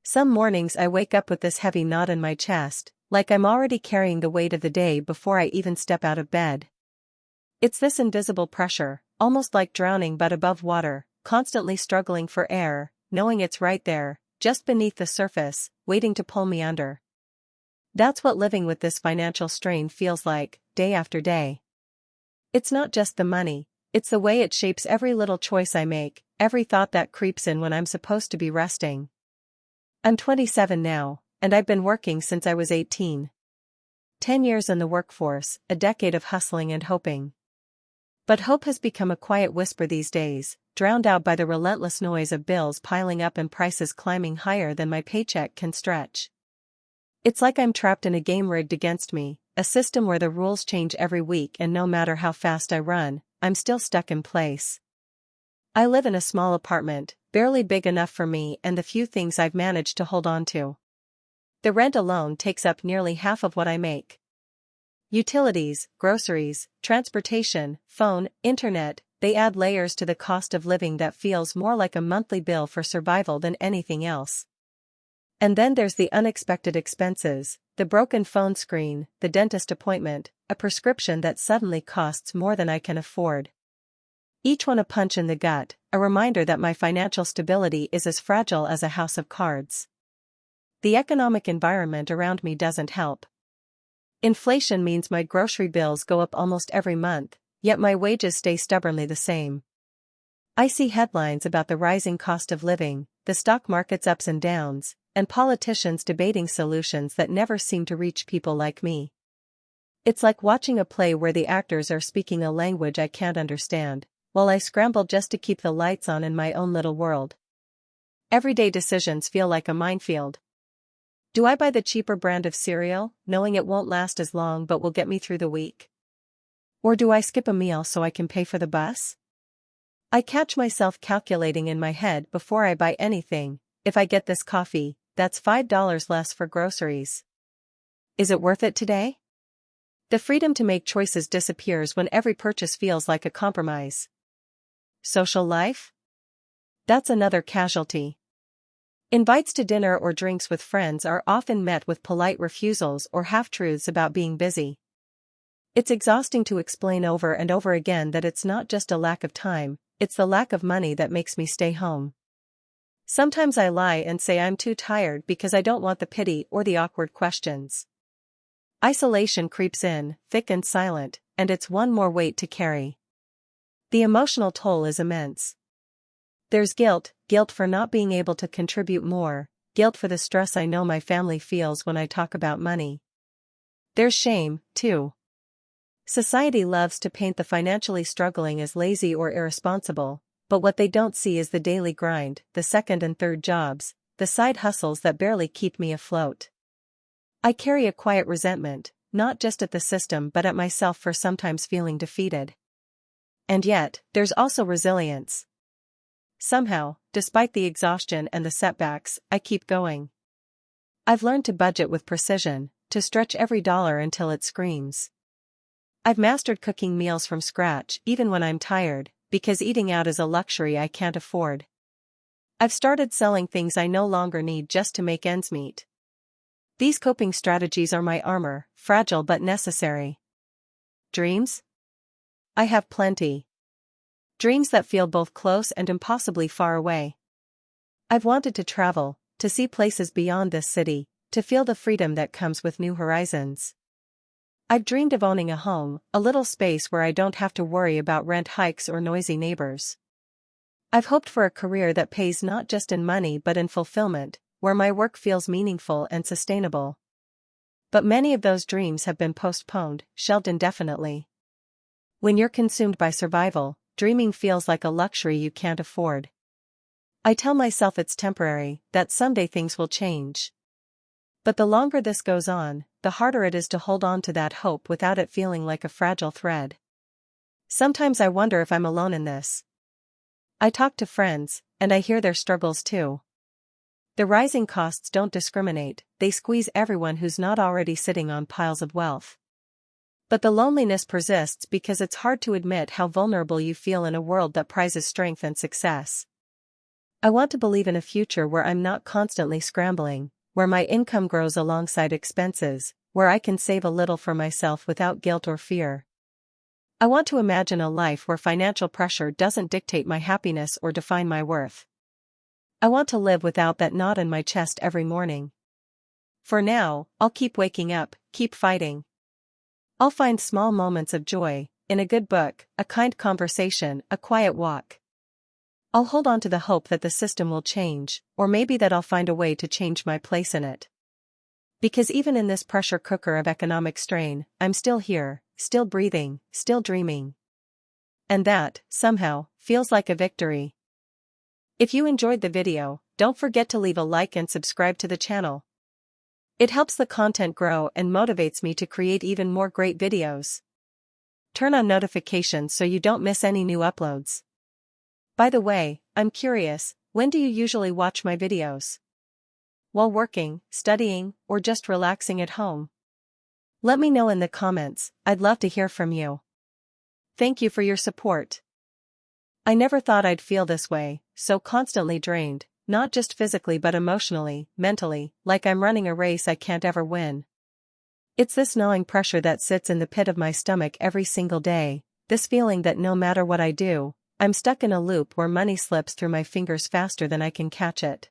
Some mornings I wake up with this heavy knot in my chest, like I'm already carrying the weight of the day before I even step out of bed. It's this invisible pressure, almost like drowning but above water, constantly struggling for air, knowing it's right there, just beneath the surface, waiting to pull me under. That's what living with this financial strain feels like, day after day. It's not just the money, it's the way it shapes every little choice I make, every thought that creeps in when I'm supposed to be resting. I'm 27 now, and I've been working since I was 18. 10 years in the workforce, a decade of hustling and hoping. But hope has become a quiet whisper these days, drowned out by the relentless noise of bills piling up and prices climbing higher than my paycheck can stretch. It's like I'm trapped in a game rigged against me, a system where the rules change every week and no matter how fast I run, I'm still stuck in place. I live in a small apartment, barely big enough for me and the few things I've managed to hold on to. The rent alone takes up nearly half of what I make. Utilities, groceries, transportation, phone, internet, they add layers to the cost of living that feels more like a monthly bill for survival than anything else. And then there's the unexpected expenses, the broken phone screen, the dentist appointment, a prescription that suddenly costs more than I can afford. Each one a punch in the gut, a reminder that my financial stability is as fragile as a house of cards. The economic environment around me doesn't help. Inflation means my grocery bills go up almost every month, yet my wages stay stubbornly the same. I see headlines about the rising cost of living, the stock market's ups and downs, and politicians debating solutions that never seem to reach people like me. It's like watching a play where the actors are speaking a language I can't understand, while I scramble just to keep the lights on in my own little world. Everyday decisions feel like a minefield. Do I buy the cheaper brand of cereal, knowing it won't last as long but will get me through the week? Or do I skip a meal so I can pay for the bus? I catch myself calculating in my head before I buy anything, if I get this coffee, that's $5 less for groceries. Is it worth it today? The freedom to make choices disappears when every purchase feels like a compromise. Social life? That's another casualty. Invites to dinner or drinks with friends are often met with polite refusals or half-truths about being busy. It's exhausting to explain over and over again that it's not just a lack of time, it's the lack of money that makes me stay home. Sometimes I lie and say I'm too tired because I don't want the pity or the awkward questions. Isolation creeps in, thick and silent, and it's one more weight to carry. The emotional toll is immense. There's guilt for not being able to contribute more, guilt for the stress I know my family feels when I talk about money. There's shame, too. Society loves to paint the financially struggling as lazy or irresponsible, but what they don't see is the daily grind, the second and third jobs, the side hustles that barely keep me afloat. I carry a quiet resentment, not just at the system but at myself for sometimes feeling defeated. And yet, there's also resilience. Somehow, despite the exhaustion and the setbacks, I keep going. I've learned to budget with precision, to stretch every dollar until it screams. I've mastered cooking meals from scratch even when I'm tired, because eating out is a luxury I can't afford. I've started selling things I no longer need just to make ends meet. These coping strategies are my armor, fragile but necessary. Dreams? I have plenty. Dreams that feel both close and impossibly far away. I've wanted to travel, to see places beyond this city, to feel the freedom that comes with new horizons. I've dreamed of owning a home, a little space where I don't have to worry about rent hikes or noisy neighbors. I've hoped for a career that pays not just in money but in fulfillment, where my work feels meaningful and sustainable. But many of those dreams have been postponed, shelved indefinitely. When you're consumed by survival, dreaming feels like a luxury you can't afford. I tell myself it's temporary, that someday things will change. But the longer this goes on, the harder it is to hold on to that hope without it feeling like a fragile thread. Sometimes I wonder if I'm alone in this. I talk to friends, and I hear their struggles too. The rising costs don't discriminate, they squeeze everyone who's not already sitting on piles of wealth. But the loneliness persists because it's hard to admit how vulnerable you feel in a world that prizes strength and success. I want to believe in a future where I'm not constantly scrambling, where my income grows alongside expenses, where I can save a little for myself without guilt or fear. I want to imagine a life where financial pressure doesn't dictate my happiness or define my worth. I want to live without that knot in my chest every morning. For now, I'll keep waking up, keep fighting. I'll find small moments of joy, in a good book, a kind conversation, a quiet walk. I'll hold on to the hope that the system will change, or maybe that I'll find a way to change my place in it. Because even in this pressure cooker of economic strain, I'm still here, still breathing, still dreaming. And that, somehow, feels like a victory. If you enjoyed the video, don't forget to leave a like and subscribe to the channel. It helps the content grow and motivates me to create even more great videos. Turn on notifications so you don't miss any new uploads. By the way, I'm curious, when do you usually watch my videos? While working, studying, or just relaxing at home? Let me know in the comments, I'd love to hear from you. Thank you for your support. I never thought I'd feel this way, so constantly drained, not just physically but emotionally, mentally, like I'm running a race I can't ever win. It's this gnawing pressure that sits in the pit of my stomach every single day, this feeling that no matter what I do, I'm stuck in a loop where money slips through my fingers faster than I can catch it.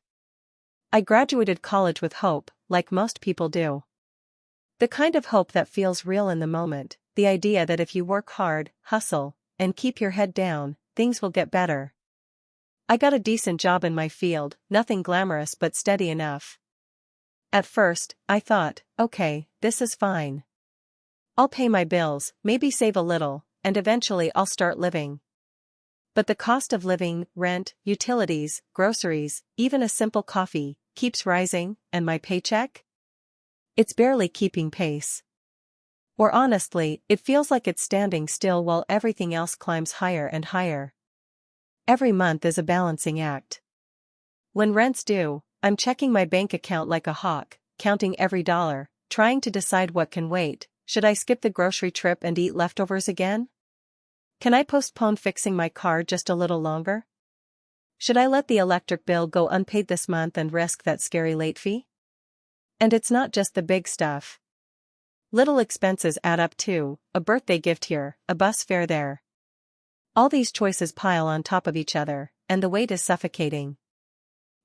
I graduated college with hope, like most people do. The kind of hope that feels real in the moment, the idea that if you work hard, hustle, and keep your head down, things will get better. I got a decent job in my field, nothing glamorous but steady enough. At first, I thought, okay, this is fine. I'll pay my bills, maybe save a little, and eventually I'll start living. But the cost of living, rent, utilities, groceries, even a simple coffee, keeps rising, and my paycheck? It's barely keeping pace. Or honestly, it feels like it's standing still while everything else climbs higher and higher. Every month is a balancing act. When rent's due, I'm checking my bank account like a hawk, counting every dollar, trying to decide what can wait. Should I skip the grocery trip and eat leftovers again? Can I postpone fixing my car just a little longer? Should I let the electric bill go unpaid this month and risk that scary late fee? And it's not just the big stuff. Little expenses add up too, a birthday gift here, a bus fare there. All these choices pile on top of each other, and the weight is suffocating.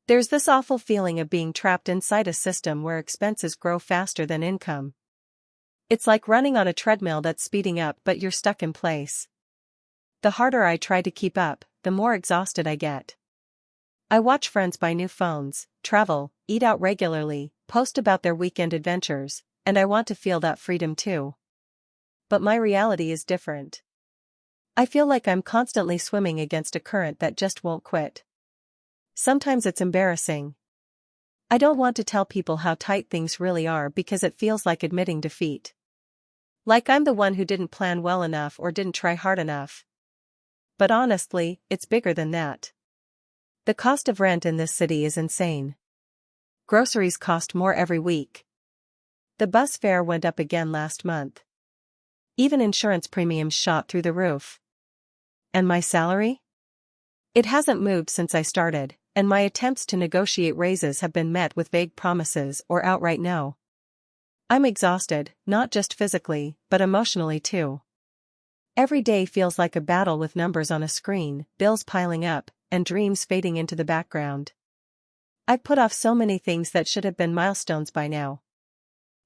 There's this awful feeling of being trapped inside a system where expenses grow faster than income. It's like running on a treadmill that's speeding up but you're stuck in place. The harder I try to keep up, the more exhausted I get. I watch friends buy new phones, travel, eat out regularly, post about their weekend adventures, and I want to feel that freedom too. But my reality is different. I feel like I'm constantly swimming against a current that just won't quit. Sometimes it's embarrassing. I don't want to tell people how tight things really are because it feels like admitting defeat. Like I'm the one who didn't plan well enough or didn't try hard enough. But honestly, it's bigger than that. The cost of rent in this city is insane. Groceries cost more every week. The bus fare went up again last month. Even insurance premiums shot through the roof. And my salary? It hasn't moved since I started, and my attempts to negotiate raises have been met with vague promises or outright no. I'm exhausted, not just physically, but emotionally too. Every day feels like a battle with numbers on a screen, bills piling up, and dreams fading into the background. I've put off so many things that should have been milestones by now.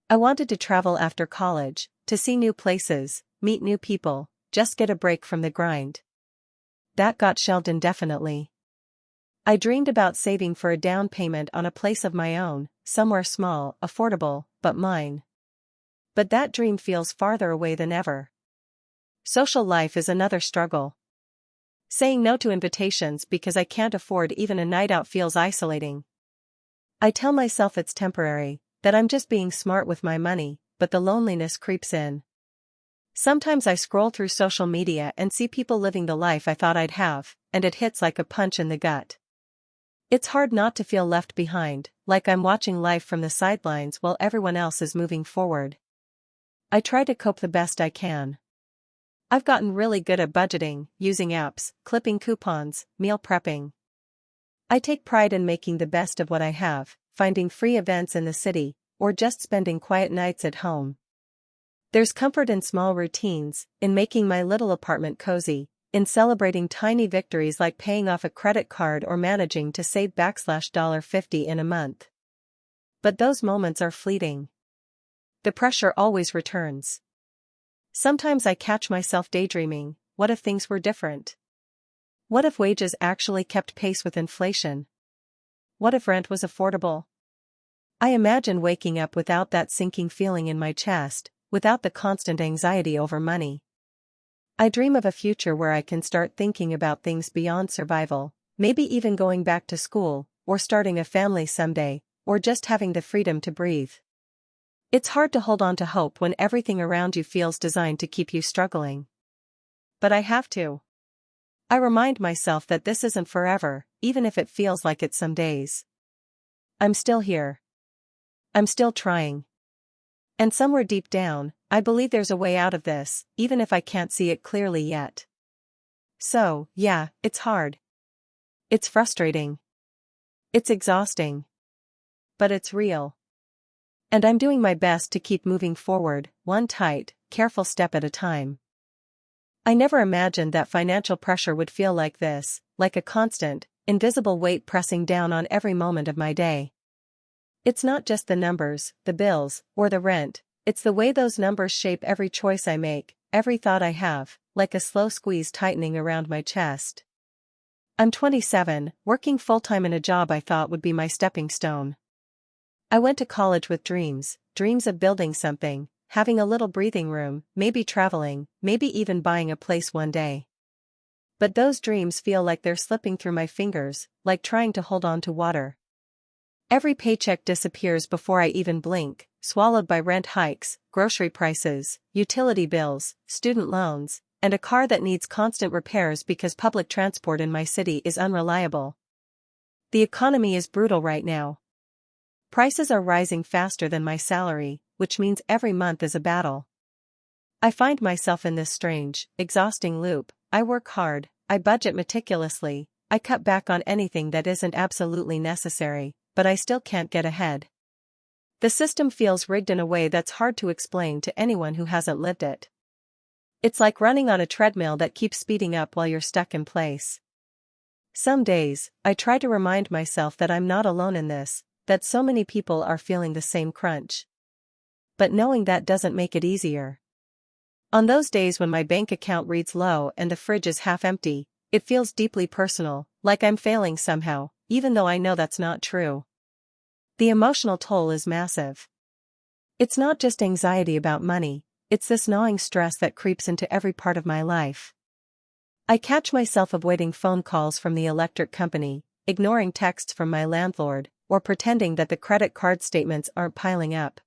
I wanted to travel after college, to see new places, meet new people, just get a break from the grind. That got shelved indefinitely. I dreamed about saving for a down payment on a place of my own, somewhere small, affordable, but mine. But that dream feels farther away than ever. Social life is another struggle. Saying no to invitations because I can't afford even a night out feels isolating. I tell myself it's temporary, that I'm just being smart with my money, but the loneliness creeps in. Sometimes I scroll through social media and see people living the life I thought I'd have, and it hits like a punch in the gut. It's hard not to feel left behind, like I'm watching life from the sidelines while everyone else is moving forward. I try to cope the best I can. I've gotten really good at budgeting, using apps, clipping coupons, meal prepping. I take pride in making the best of what I have, finding free events in the city, or just spending quiet nights at home. There's comfort in small routines, in making my little apartment cozy, in celebrating tiny victories like paying off a credit card or managing to save $50 in a month. But those moments are fleeting. The pressure always returns. Sometimes I catch myself daydreaming, what if things were different? What if wages actually kept pace with inflation? What if rent was affordable? I imagine waking up without that sinking feeling in my chest, without the constant anxiety over money. I dream of a future where I can start thinking about things beyond survival, maybe even going back to school, or starting a family someday, or just having the freedom to breathe. It's hard to hold on to hope when everything around you feels designed to keep you struggling. But I have to. I remind myself that this isn't forever, even if it feels like it some days. I'm still here. I'm still trying. And somewhere deep down, I believe there's a way out of this, even if I can't see it clearly yet. So, yeah, it's hard. It's frustrating. It's exhausting. But it's real. And I'm doing my best to keep moving forward, one tight, careful step at a time. I never imagined that financial pressure would feel like this, like a constant, invisible weight pressing down on every moment of my day. It's not just the numbers, the bills, or the rent, it's the way those numbers shape every choice I make, every thought I have, like a slow squeeze tightening around my chest. I'm 27, working full-time in a job I thought would be my stepping stone. I went to college with dreams of building something, having a little breathing room, maybe traveling, maybe even buying a place one day. But those dreams feel like they're slipping through my fingers, like trying to hold on to water. Every paycheck disappears before I even blink, swallowed by rent hikes, grocery prices, utility bills, student loans, and a car that needs constant repairs because public transport in my city is unreliable. The economy is brutal right now. Prices are rising faster than my salary, which means every month is a battle. I find myself in this strange, exhausting loop. I work hard, I budget meticulously, I cut back on anything that isn't absolutely necessary, but I still can't get ahead. The system feels rigged in a way that's hard to explain to anyone who hasn't lived it. It's like running on a treadmill that keeps speeding up while you're stuck in place. Some days, I try to remind myself that I'm not alone in this, that so many people are feeling the same crunch. But knowing that doesn't make it easier. On those days when my bank account reads low and the fridge is half empty, it feels deeply personal, like I'm failing somehow, even though I know that's not true. The emotional toll is massive. It's not just anxiety about money, it's this gnawing stress that creeps into every part of my life. I catch myself avoiding phone calls from the electric company, ignoring texts from my landlord, or pretending that the credit card statements aren't piling up.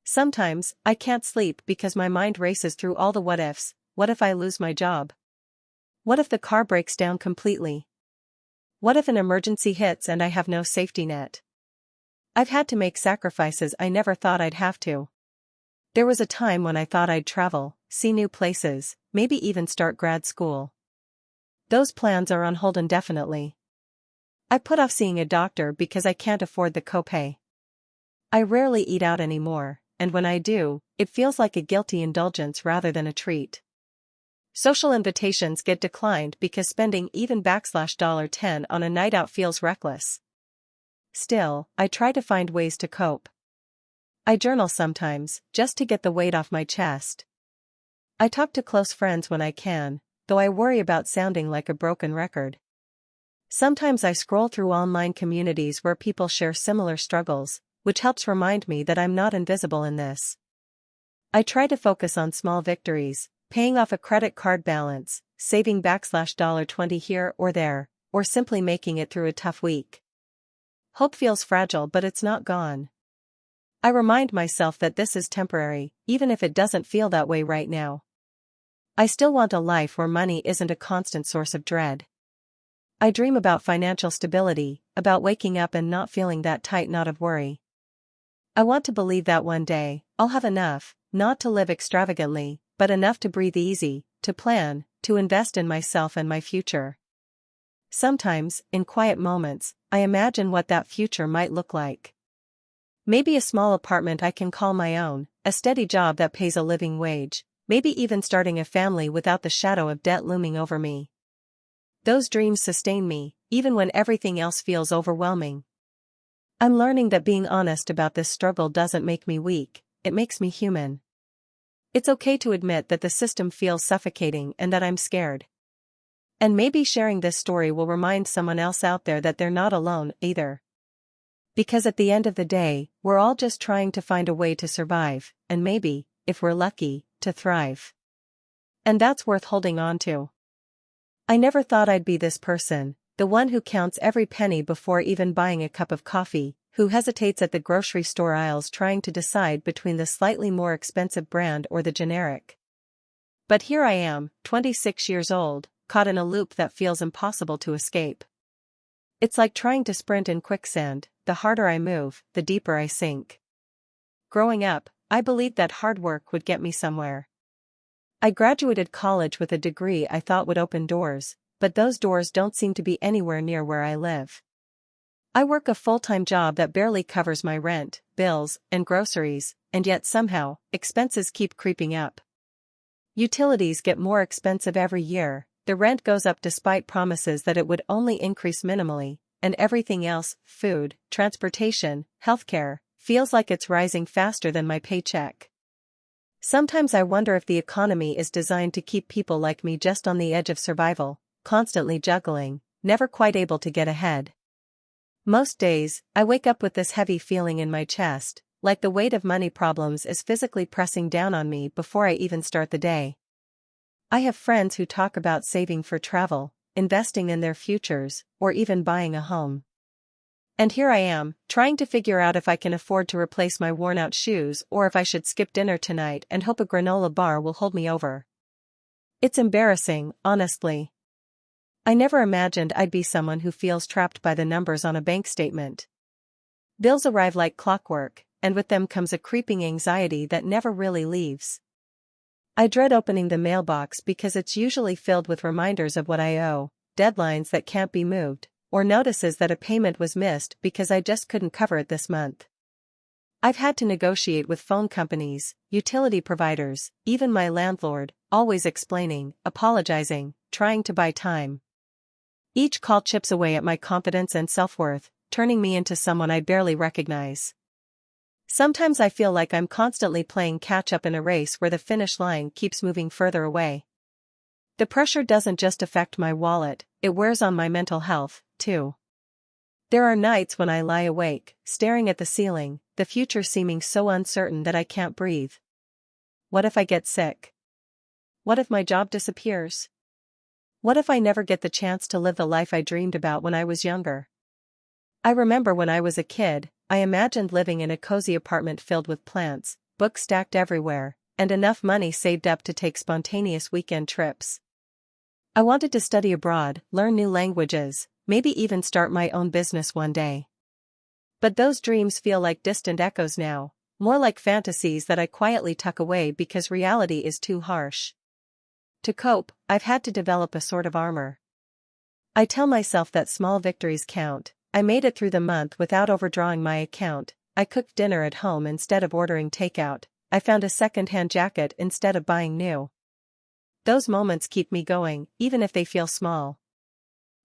Sometimes, I can't sleep because my mind races through all the what-ifs. What if I lose my job? What if the car breaks down completely? What if an emergency hits and I have no safety net? I've had to make sacrifices I never thought I'd have to. There was a time when I thought I'd travel, see new places, maybe even start grad school. Those plans are on hold indefinitely. I put off seeing a doctor because I can't afford the copay. I rarely eat out anymore, and when I do, it feels like a guilty indulgence rather than a treat. Social invitations get declined because spending even $10 on a night out feels reckless. Still, I try to find ways to cope. I journal sometimes, just to get the weight off my chest. I talk to close friends when I can, though I worry about sounding like a broken record. Sometimes I scroll through online communities where people share similar struggles, which helps remind me that I'm not invisible in this. I try to focus on small victories, paying off a credit card balance, saving $20 here or there, or simply making it through a tough week. Hope feels fragile, but it's not gone. I remind myself that this is temporary, even if it doesn't feel that way right now. I still want a life where money isn't a constant source of dread. I dream about financial stability, about waking up and not feeling that tight knot of worry. I want to believe that one day, I'll have enough, not to live extravagantly, but enough to breathe easy, to plan, to invest in myself and my future. Sometimes, in quiet moments, I imagine what that future might look like. Maybe a small apartment I can call my own, a steady job that pays a living wage, maybe even starting a family without the shadow of debt looming over me. Those dreams sustain me, even when everything else feels overwhelming. I'm learning that being honest about this struggle doesn't make me weak, it makes me human. It's okay to admit that the system feels suffocating and that I'm scared. And maybe sharing this story will remind someone else out there that they're not alone either. Because at the end of the day, we're all just trying to find a way to survive, and maybe, if we're lucky, to thrive. And that's worth holding on to. I never thought I'd be this person, the one who counts every penny before even buying a cup of coffee, who hesitates at the grocery store aisles trying to decide between the slightly more expensive brand or the generic. But here I am, 26 years old, caught in a loop that feels impossible to escape. It's like trying to sprint in quicksand, the harder I move, the deeper I sink. Growing up, I believed that hard work would get me somewhere. I graduated college with a degree I thought would open doors, but those doors don't seem to be anywhere near where I live. I work a full-time job that barely covers my rent, bills, and groceries, and yet somehow, expenses keep creeping up. Utilities get more expensive every year, the rent goes up despite promises that it would only increase minimally, and everything else, food, transportation, healthcare, feels like it's rising faster than my paycheck. Sometimes I wonder if the economy is designed to keep people like me just on the edge of survival, constantly juggling, never quite able to get ahead. Most days, I wake up with this heavy feeling in my chest, like the weight of money problems is physically pressing down on me before I even start the day. I have friends who talk about saving for travel, investing in their futures, or even buying a home. And here I am, trying to figure out if I can afford to replace my worn-out shoes or if I should skip dinner tonight and hope a granola bar will hold me over. It's embarrassing, honestly. I never imagined I'd be someone who feels trapped by the numbers on a bank statement. Bills arrive like clockwork, and with them comes a creeping anxiety that never really leaves. I dread opening the mailbox because it's usually filled with reminders of what I owe, deadlines that can't be moved, or notices that a payment was missed because I just couldn't cover it this month. I've had to negotiate with phone companies, utility providers, even my landlord, always explaining, apologizing, trying to buy time. Each call chips away at my confidence and self-worth, turning me into someone I barely recognize. Sometimes I feel like I'm constantly playing catch-up in a race where the finish line keeps moving further away. The pressure doesn't just affect my wallet, it wears on my mental health, too. There are nights when I lie awake, staring at the ceiling, the future seeming so uncertain that I can't breathe. What if I get sick? What if my job disappears? What if I never get the chance to live the life I dreamed about when I was younger? I remember when I was a kid, I imagined living in a cozy apartment filled with plants, books stacked everywhere, and enough money saved up to take spontaneous weekend trips. I wanted to study abroad, learn new languages, maybe even start my own business one day. But those dreams feel like distant echoes now, more like fantasies that I quietly tuck away because reality is too harsh. To cope, I've had to develop a sort of armor. I tell myself that small victories count. I made it through the month without overdrawing my account, I cooked dinner at home instead of ordering takeout, I found a second-hand jacket instead of buying new. Those moments keep me going, even if they feel small.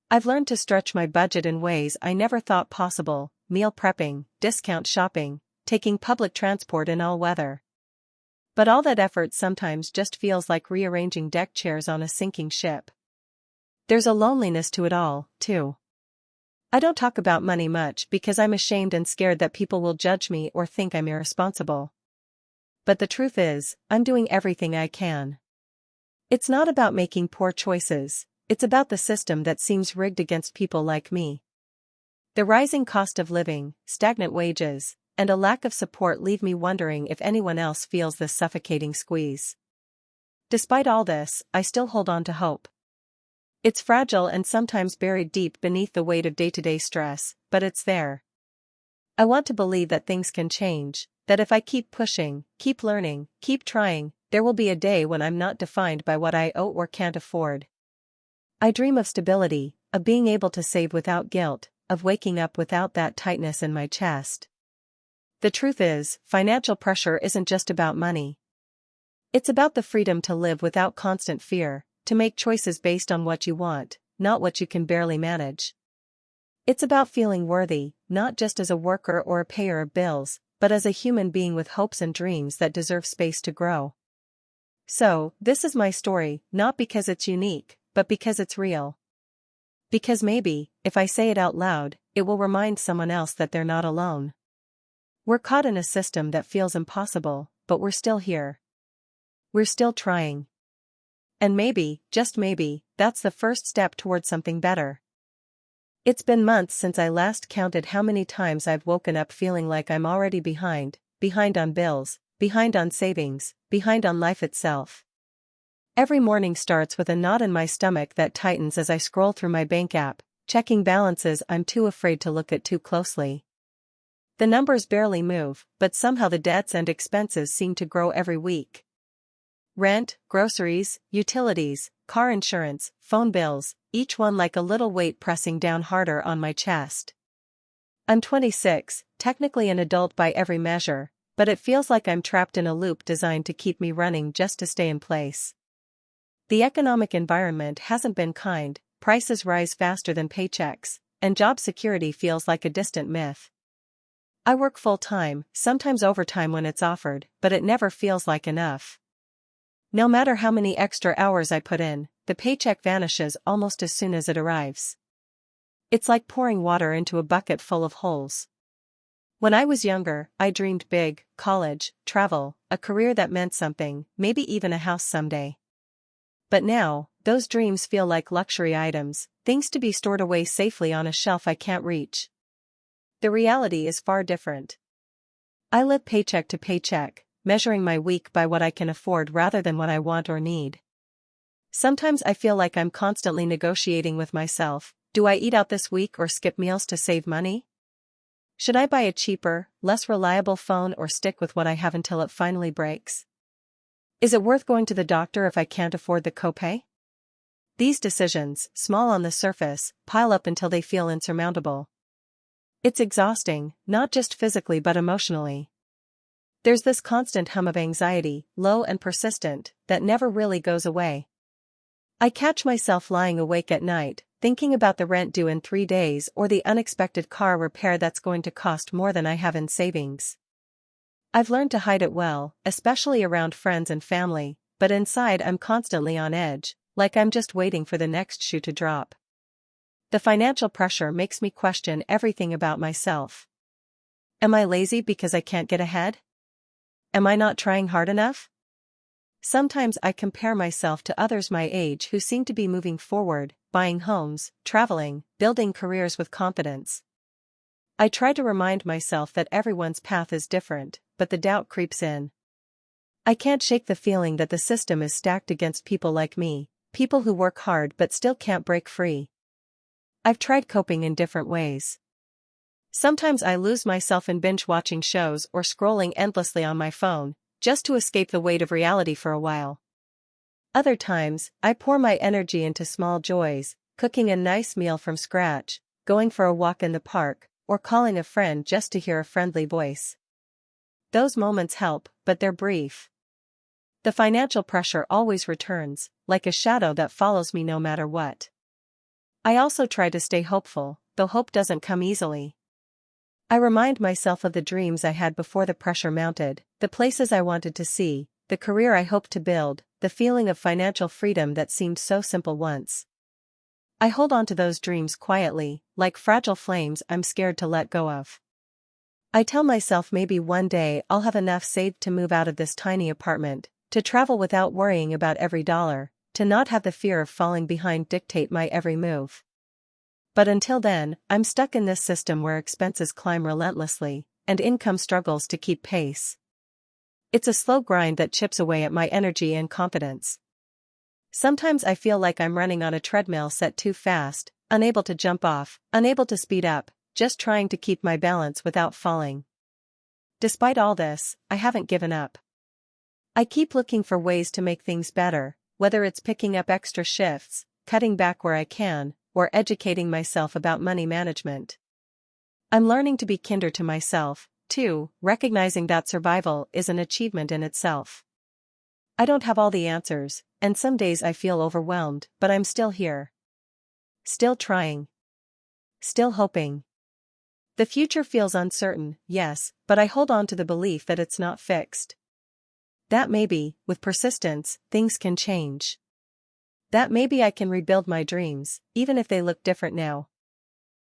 I've learned to stretch my budget in ways I never thought possible, meal prepping, discount shopping, taking public transport in all weather. But all that effort sometimes just feels like rearranging deck chairs on a sinking ship. There's a loneliness to it all, too. I don't talk about money much because I'm ashamed and scared that people will judge me or think I'm irresponsible. But the truth is, I'm doing everything I can. It's not about making poor choices, it's about the system that seems rigged against people like me. The rising cost of living, stagnant wages, and a lack of support leave me wondering if anyone else feels this suffocating squeeze. Despite all this, I still hold on to hope. It's fragile and sometimes buried deep beneath the weight of day-to-day stress, but it's there. I want to believe that things can change, that if I keep pushing, keep learning, keep trying, there will be a day when I'm not defined by what I owe or can't afford. I dream of stability, of being able to save without guilt, of waking up without that tightness in my chest. The truth is, financial pressure isn't just about money. It's about the freedom to live without constant fear, to make choices based on what you want, not what you can barely manage. It's about feeling worthy, not just as a worker or a payer of bills, but as a human being with hopes and dreams that deserve space to grow. So, this is my story, not because it's unique, but because it's real. Because maybe, if I say it out loud, it will remind someone else that they're not alone. We're caught in a system that feels impossible, but we're still here. We're still trying. And maybe, just maybe, that's the first step towards something better. It's been months since I last counted how many times I've woken up feeling like I'm already behind on bills, behind on savings, behind on life itself. Every morning starts with a knot in my stomach that tightens as I scroll through my bank app, checking balances I'm too afraid to look at too closely. The numbers barely move, but somehow the debts and expenses seem to grow every week. Rent, groceries, utilities, car insurance, phone bills, each one like a little weight pressing down harder on my chest. I'm 26, technically an adult by every measure, but it feels like I'm trapped in a loop designed to keep me running just to stay in place. The economic environment hasn't been kind, prices rise faster than paychecks, and job security feels like a distant myth. I work full-time, sometimes overtime when it's offered, but it never feels like enough. No matter how many extra hours I put in, the paycheck vanishes almost as soon as it arrives. It's like pouring water into a bucket full of holes. When I was younger, I dreamed big: college, travel, a career that meant something, maybe even a house someday. But now, those dreams feel like luxury items, things to be stored away safely on a shelf I can't reach. The reality is far different. I live paycheck to paycheck, measuring my week by what I can afford rather than what I want or need. Sometimes I feel like I'm constantly negotiating with myself: do I eat out this week or skip meals to save money? Should I buy a cheaper, less reliable phone or stick with what I have until it finally breaks? Is it worth going to the doctor if I can't afford the copay? These decisions, small on the surface, pile up until they feel insurmountable. It's exhausting, not just physically but emotionally. There's this constant hum of anxiety, low and persistent, that never really goes away. I catch myself lying awake at night, thinking about the rent due in 3 days or the unexpected car repair that's going to cost more than I have in savings. I've learned to hide it well, especially around friends and family, but inside I'm constantly on edge, like I'm just waiting for the next shoe to drop. The financial pressure makes me question everything about myself. Am I lazy because I can't get ahead? Am I not trying hard enough? Sometimes I compare myself to others my age who seem to be moving forward, buying homes, traveling, building careers with confidence. I try to remind myself that everyone's path is different, but the doubt creeps in. I can't shake the feeling that the system is stacked against people like me, people who work hard but still can't break free. I've tried coping in different ways. Sometimes I lose myself in binge-watching shows or scrolling endlessly on my phone, just to escape the weight of reality for a while. Other times, I pour my energy into small joys, cooking a nice meal from scratch, going for a walk in the park, or calling a friend just to hear a friendly voice. Those moments help, but they're brief. The financial pressure always returns, like a shadow that follows me no matter what. I also try to stay hopeful, though hope doesn't come easily. I remind myself of the dreams I had before the pressure mounted, the places I wanted to see, the career I hoped to build, the feeling of financial freedom that seemed so simple once. I hold on to those dreams quietly, like fragile flames I'm scared to let go of. I tell myself maybe one day I'll have enough saved to move out of this tiny apartment, to travel without worrying about every dollar, to not have the fear of falling behind dictate my every move. But until then, I'm stuck in this system where expenses climb relentlessly, and income struggles to keep pace. It's a slow grind that chips away at my energy and confidence. Sometimes I feel like I'm running on a treadmill set too fast, unable to jump off, unable to speed up, just trying to keep my balance without falling. Despite all this, I haven't given up. I keep looking for ways to make things better, whether it's picking up extra shifts, cutting back where I can, or educating myself about money management. I'm learning to be kinder to myself, too, recognizing that survival is an achievement in itself. I don't have all the answers, and some days I feel overwhelmed, but I'm still here. Still trying. Still hoping. The future feels uncertain, yes, but I hold on to the belief that it's not fixed. That maybe, with persistence, things can change. That maybe I can rebuild my dreams, even if they look different now.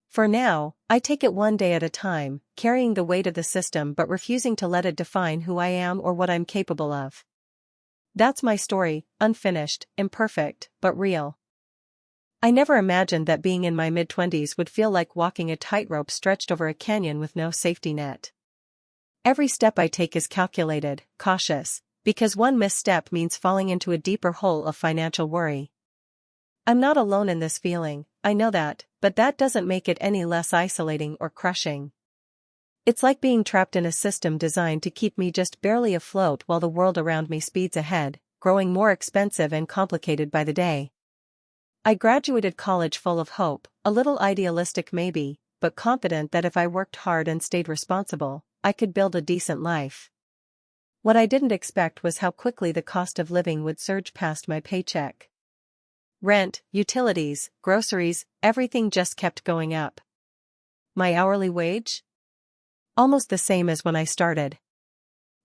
For now, I take it one day at a time, carrying the weight of the system but refusing to let it define who I am or what I'm capable of. That's my story, unfinished, imperfect, but real. I never imagined that being in my mid-20s would feel like walking a tightrope stretched over a canyon with no safety net. Every step I take is calculated, cautious, because one misstep means falling into a deeper hole of financial worry. I'm not alone in this feeling, I know that, but that doesn't make it any less isolating or crushing. It's like being trapped in a system designed to keep me just barely afloat while the world around me speeds ahead, growing more expensive and complicated by the day. I graduated college full of hope, a little idealistic maybe, but confident that if I worked hard and stayed responsible, I could build a decent life. What I didn't expect was how quickly the cost of living would surge past my paycheck. Rent, utilities, groceries, everything just kept going up. My hourly wage? Almost the same as when I started.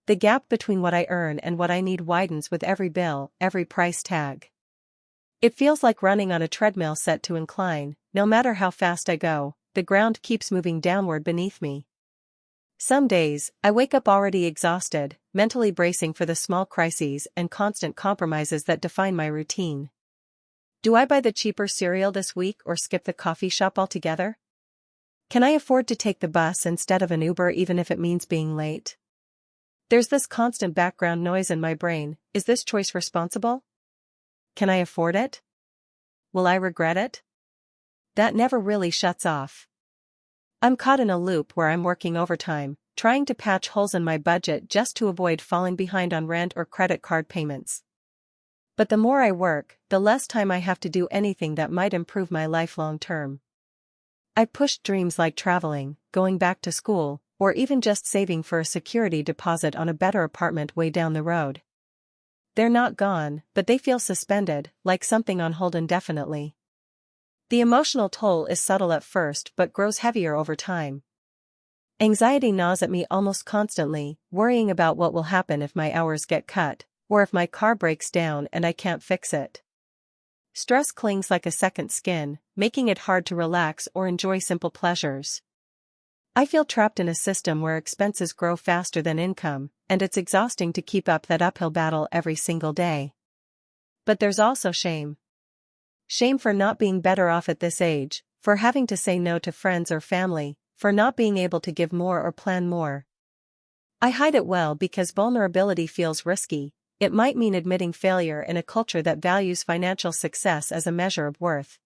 The gap between what I earn and what I need widens with every bill, every price tag. It feels like running on a treadmill set to incline. No matter how fast I go, the ground keeps moving downward beneath me. Some days, I wake up already exhausted, mentally bracing for the small crises and constant compromises that define my routine. Do I buy the cheaper cereal this week or skip the coffee shop altogether? Can I afford to take the bus instead of an Uber even if it means being late? There's this constant background noise in my brain. Is this choice responsible? Can I afford it? Will I regret it? That never really shuts off. I'm caught in a loop where I'm working overtime, trying to patch holes in my budget just to avoid falling behind on rent or credit card payments. But the more I work, the less time I have to do anything that might improve my life long term. I pushed dreams like traveling, going back to school, or even just saving for a security deposit on a better apartment way down the road. They're not gone, but they feel suspended, like something on hold indefinitely. The emotional toll is subtle at first but grows heavier over time. Anxiety gnaws at me almost constantly, worrying about what will happen if my hours get cut, or if my car breaks down and I can't fix it. Stress clings like a second skin, making it hard to relax or enjoy simple pleasures. I feel trapped in a system where expenses grow faster than income, and it's exhausting to keep up that uphill battle every single day. But there's also shame. Shame for not being better off at this age, for having to say no to friends or family, for not being able to give more or plan more. I hide it well because vulnerability feels risky. It might mean admitting failure in a culture that values financial success as a measure of worth.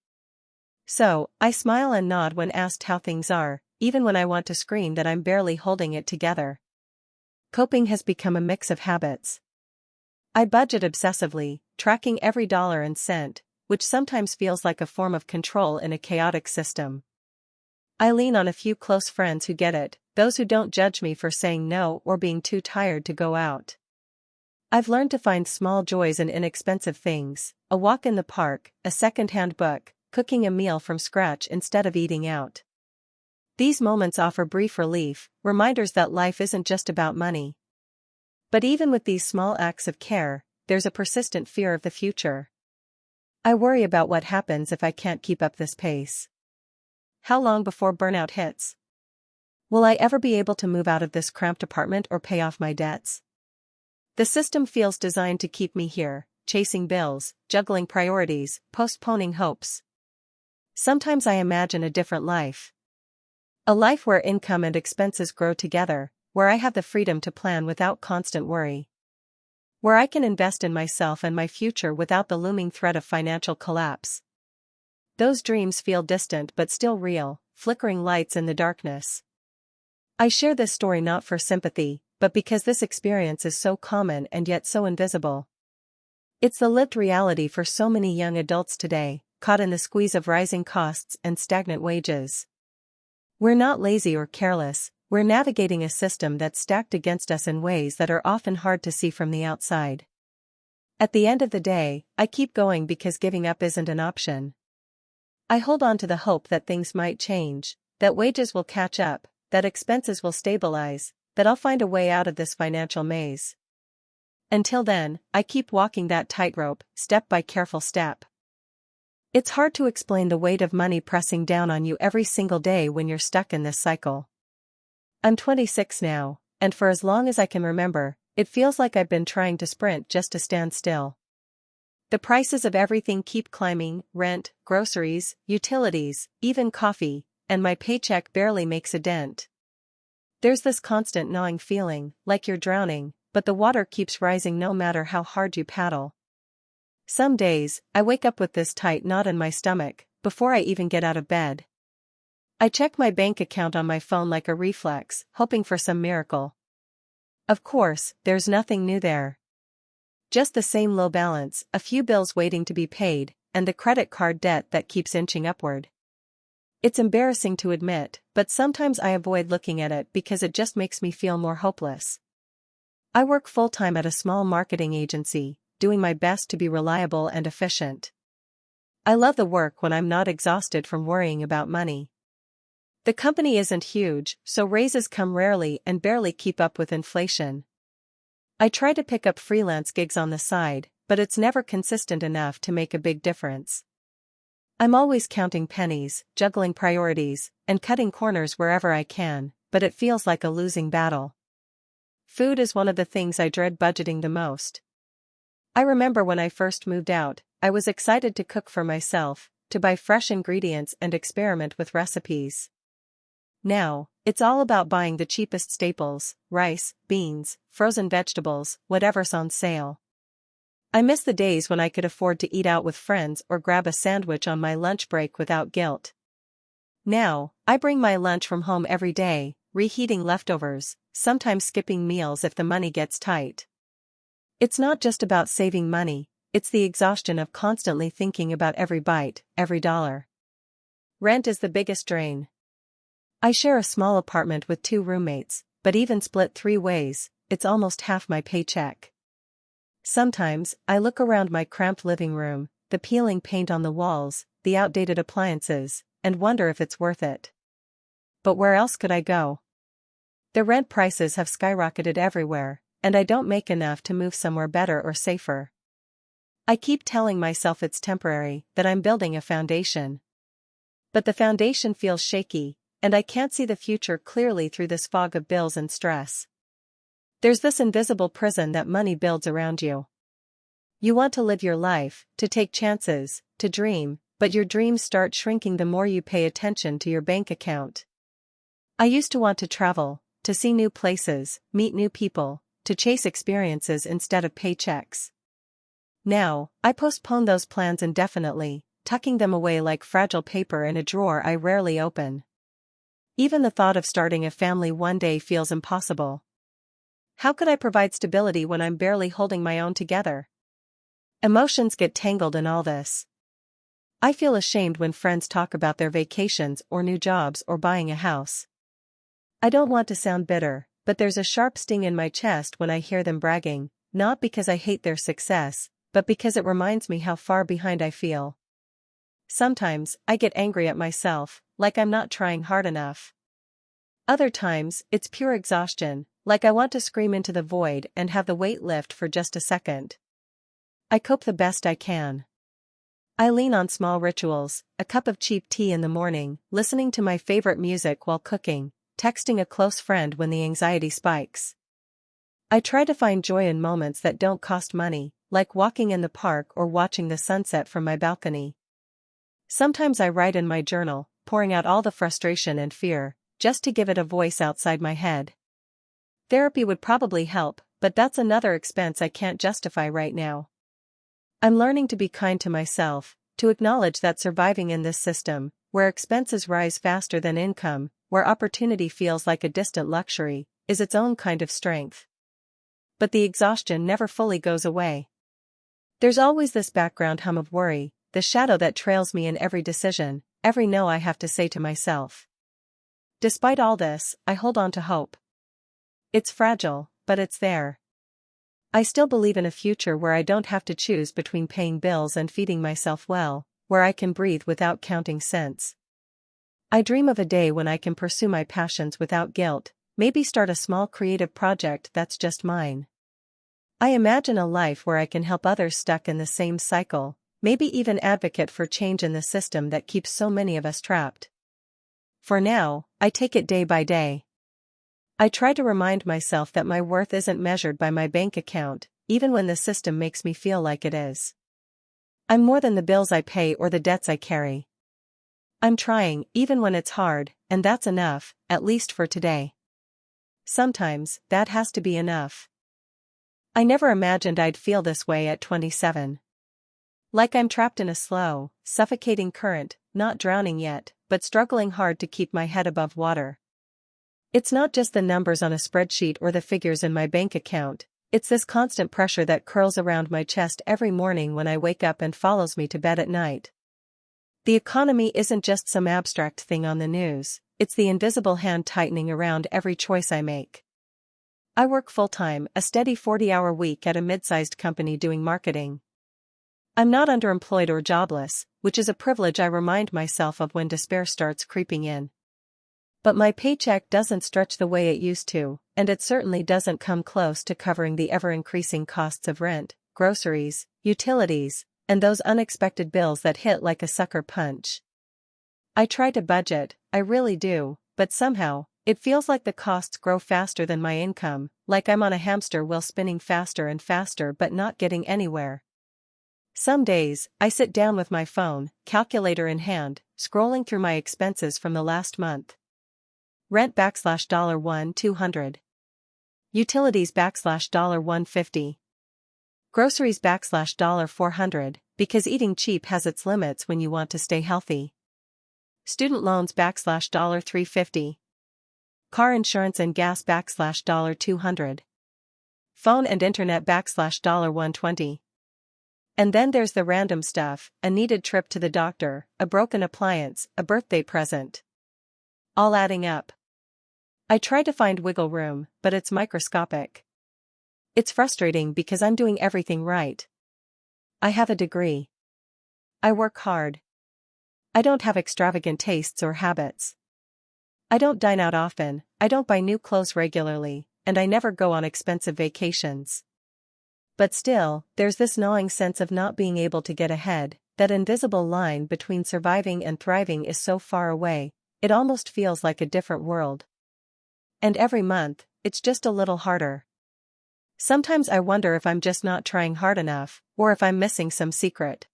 So, I smile and nod when asked how things are, even when I want to scream that I'm barely holding it together. Coping has become a mix of habits. I budget obsessively, tracking every dollar and cent, which sometimes feels like a form of control in a chaotic system. I lean on a few close friends who get it, those who don't judge me for saying no or being too tired to go out. I've learned to find small joys in inexpensive things, a walk in the park, a second-hand book, cooking a meal from scratch instead of eating out. These moments offer brief relief, reminders that life isn't just about money. But even with these small acts of care, there's a persistent fear of the future. I worry about what happens if I can't keep up this pace. How long before burnout hits? Will I ever be able to move out of this cramped apartment or pay off my debts? The system feels designed to keep me here, chasing bills, juggling priorities, postponing hopes. Sometimes I imagine a different life. A life where income and expenses grow together, where I have the freedom to plan without constant worry. Where I can invest in myself and my future without the looming threat of financial collapse. Those dreams feel distant but still real, flickering lights in the darkness. I share this story not for sympathy, but because this experience is so common and yet so invisible. It's the lived reality for so many young adults today, caught in the squeeze of rising costs and stagnant wages. We're not lazy or careless, we're navigating a system that's stacked against us in ways that are often hard to see from the outside. At the end of the day, I keep going because giving up isn't an option. I hold on to the hope that things might change, that wages will catch up, that expenses will stabilize, that I'll find a way out of this financial maze. Until then, I keep walking that tightrope, step by careful step. It's hard to explain the weight of money pressing down on you every single day when you're stuck in this cycle. I'm 26 now, and for as long as I can remember, it feels like I've been trying to sprint just to stand still. The prices of everything keep climbing: rent, groceries, utilities, even coffee, and my paycheck barely makes a dent. There's this constant gnawing feeling, like you're drowning, but the water keeps rising no matter how hard you paddle. Some days, I wake up with this tight knot in my stomach, before I even get out of bed. I check my bank account on my phone like a reflex, hoping for some miracle. Of course, there's nothing new there. Just the same low balance, a few bills waiting to be paid, and the credit card debt that keeps inching upward. It's embarrassing to admit, but sometimes I avoid looking at it because it just makes me feel more hopeless. I work full-time at a small marketing agency, doing my best to be reliable and efficient. I love the work when I'm not exhausted from worrying about money. The company isn't huge, so raises come rarely and barely keep up with inflation. I try to pick up freelance gigs on the side, but it's never consistent enough to make a big difference. I'm always counting pennies, juggling priorities, and cutting corners wherever I can, but it feels like a losing battle. Food is one of the things I dread budgeting the most. I remember when I first moved out, I was excited to cook for myself, to buy fresh ingredients and experiment with recipes. Now, it's all about buying the cheapest staples: rice, beans, frozen vegetables, whatever's on sale. I miss the days when I could afford to eat out with friends or grab a sandwich on my lunch break without guilt. Now, I bring my lunch from home every day, reheating leftovers, sometimes skipping meals if the money gets tight. It's not just about saving money, it's the exhaustion of constantly thinking about every bite, every dollar. Rent is the biggest drain. I share a small apartment with 2 roommates, but even split 3 ways, it's almost half my paycheck. Sometimes, I look around my cramped living room, the peeling paint on the walls, the outdated appliances, and wonder if it's worth it. But where else could I go? The rent prices have skyrocketed everywhere, and I don't make enough to move somewhere better or safer. I keep telling myself it's temporary, that I'm building a foundation. But the foundation feels shaky, and I can't see the future clearly through this fog of bills and stress. There's this invisible prison that money builds around you. You want to live your life, to take chances, to dream, but your dreams start shrinking the more you pay attention to your bank account. I used to want to travel, to see new places, meet new people, to chase experiences instead of paychecks. Now, I postpone those plans indefinitely, tucking them away like fragile paper in a drawer I rarely open. Even the thought of starting a family one day feels impossible. How could I provide stability when I'm barely holding my own together? Emotions get tangled in all this. I feel ashamed when friends talk about their vacations or new jobs or buying a house. I don't want to sound bitter, but there's a sharp sting in my chest when I hear them bragging, not because I hate their success, but because it reminds me how far behind I feel. Sometimes, I get angry at myself, like I'm not trying hard enough. Other times, it's pure exhaustion, like I want to scream into the void and have the weight lift for just a second. I cope the best I can. I lean on small rituals: a cup of cheap tea in the morning, listening to my favorite music while cooking, texting a close friend when the anxiety spikes. I try to find joy in moments that don't cost money, like walking in the park or watching the sunset from my balcony. Sometimes I write in my journal, pouring out all the frustration and fear, just to give it a voice outside my head. Therapy would probably help, but that's another expense I can't justify right now. I'm learning to be kind to myself, to acknowledge that surviving in this system, where expenses rise faster than income, where opportunity feels like a distant luxury, is its own kind of strength. But the exhaustion never fully goes away. There's always this background hum of worry, the shadow that trails me in every decision, every no I have to say to myself. Despite all this, I hold on to hope. It's fragile, but it's there. I still believe in a future where I don't have to choose between paying bills and feeding myself well, where I can breathe without counting cents. I dream of a day when I can pursue my passions without guilt, maybe start a small creative project that's just mine. I imagine a life where I can help others stuck in the same cycle, maybe even advocate for change in the system that keeps so many of us trapped. For now, I take it day by day. I try to remind myself that my worth isn't measured by my bank account, even when the system makes me feel like it is. I'm more than the bills I pay or the debts I carry. I'm trying, even when it's hard, and that's enough, at least for today. Sometimes, that has to be enough. I never imagined I'd feel this way at 27. Like I'm trapped in a slow, suffocating current, not drowning yet, but struggling hard to keep my head above water. It's not just the numbers on a spreadsheet or the figures in my bank account, it's this constant pressure that curls around my chest every morning when I wake up and follows me to bed at night. The economy isn't just some abstract thing on the news, it's the invisible hand tightening around every choice I make. I work full-time, a steady 40-hour week at a mid-sized company doing marketing. I'm not underemployed or jobless, which is a privilege I remind myself of when despair starts creeping in. But my paycheck doesn't stretch the way it used to, and it certainly doesn't come close to covering the ever-increasing costs of rent, groceries, utilities, and those unexpected bills that hit like a sucker punch. I try to budget, I really do, but somehow, it feels like the costs grow faster than my income, like I'm on a hamster wheel spinning faster and faster but not getting anywhere. Some days, I sit down with my phone, calculator in hand, scrolling through my expenses from the last month. Rent $1 $200. Utilities $150. Groceries $1 400, because eating cheap has its limits when you want to stay healthy. Student loans $350. Car insurance and gas $200. Phone and internet $120. And then there's the random stuff, a needed trip to the doctor, a broken appliance, a birthday present. All adding up. I try to find wiggle room, but it's microscopic. It's frustrating because I'm doing everything right. I have a degree. I work hard. I don't have extravagant tastes or habits. I don't dine out often, I don't buy new clothes regularly, and I never go on expensive vacations. But still, there's this gnawing sense of not being able to get ahead, that invisible line between surviving and thriving is so far away, it almost feels like a different world. And every month, it's just a little harder. Sometimes I wonder if I'm just not trying hard enough, or if I'm missing some secret.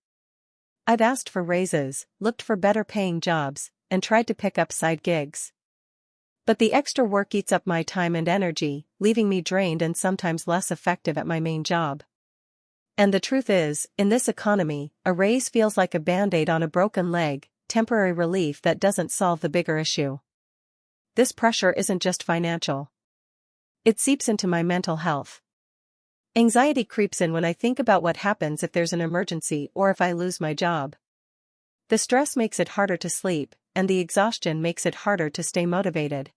I've asked for raises, looked for better paying jobs, and tried to pick up side gigs. But the extra work eats up my time and energy, leaving me drained and sometimes less effective at my main job. And the truth is, in this economy, a raise feels like a band-aid on a broken leg, temporary relief that doesn't solve the bigger issue. This pressure isn't just financial. It seeps into my mental health. Anxiety creeps in when I think about what happens if there's an emergency or if I lose my job. The stress makes it harder to sleep, and the exhaustion makes it harder to stay motivated.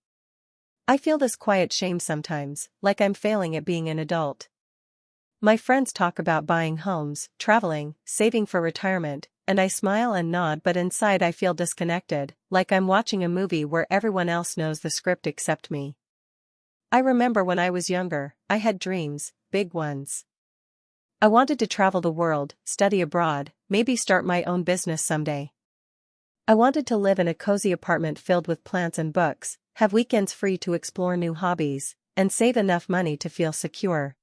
I feel this quiet shame sometimes, like I'm failing at being an adult. My friends talk about buying homes, traveling, saving for retirement, and I smile and nod, but inside I feel disconnected, like I'm watching a movie where everyone else knows the script except me. I remember when I was younger, I had dreams, big ones. I wanted to travel the world, study abroad, maybe start my own business someday. I wanted to live in a cozy apartment filled with plants and books, have weekends free to explore new hobbies, and save enough money to feel secure.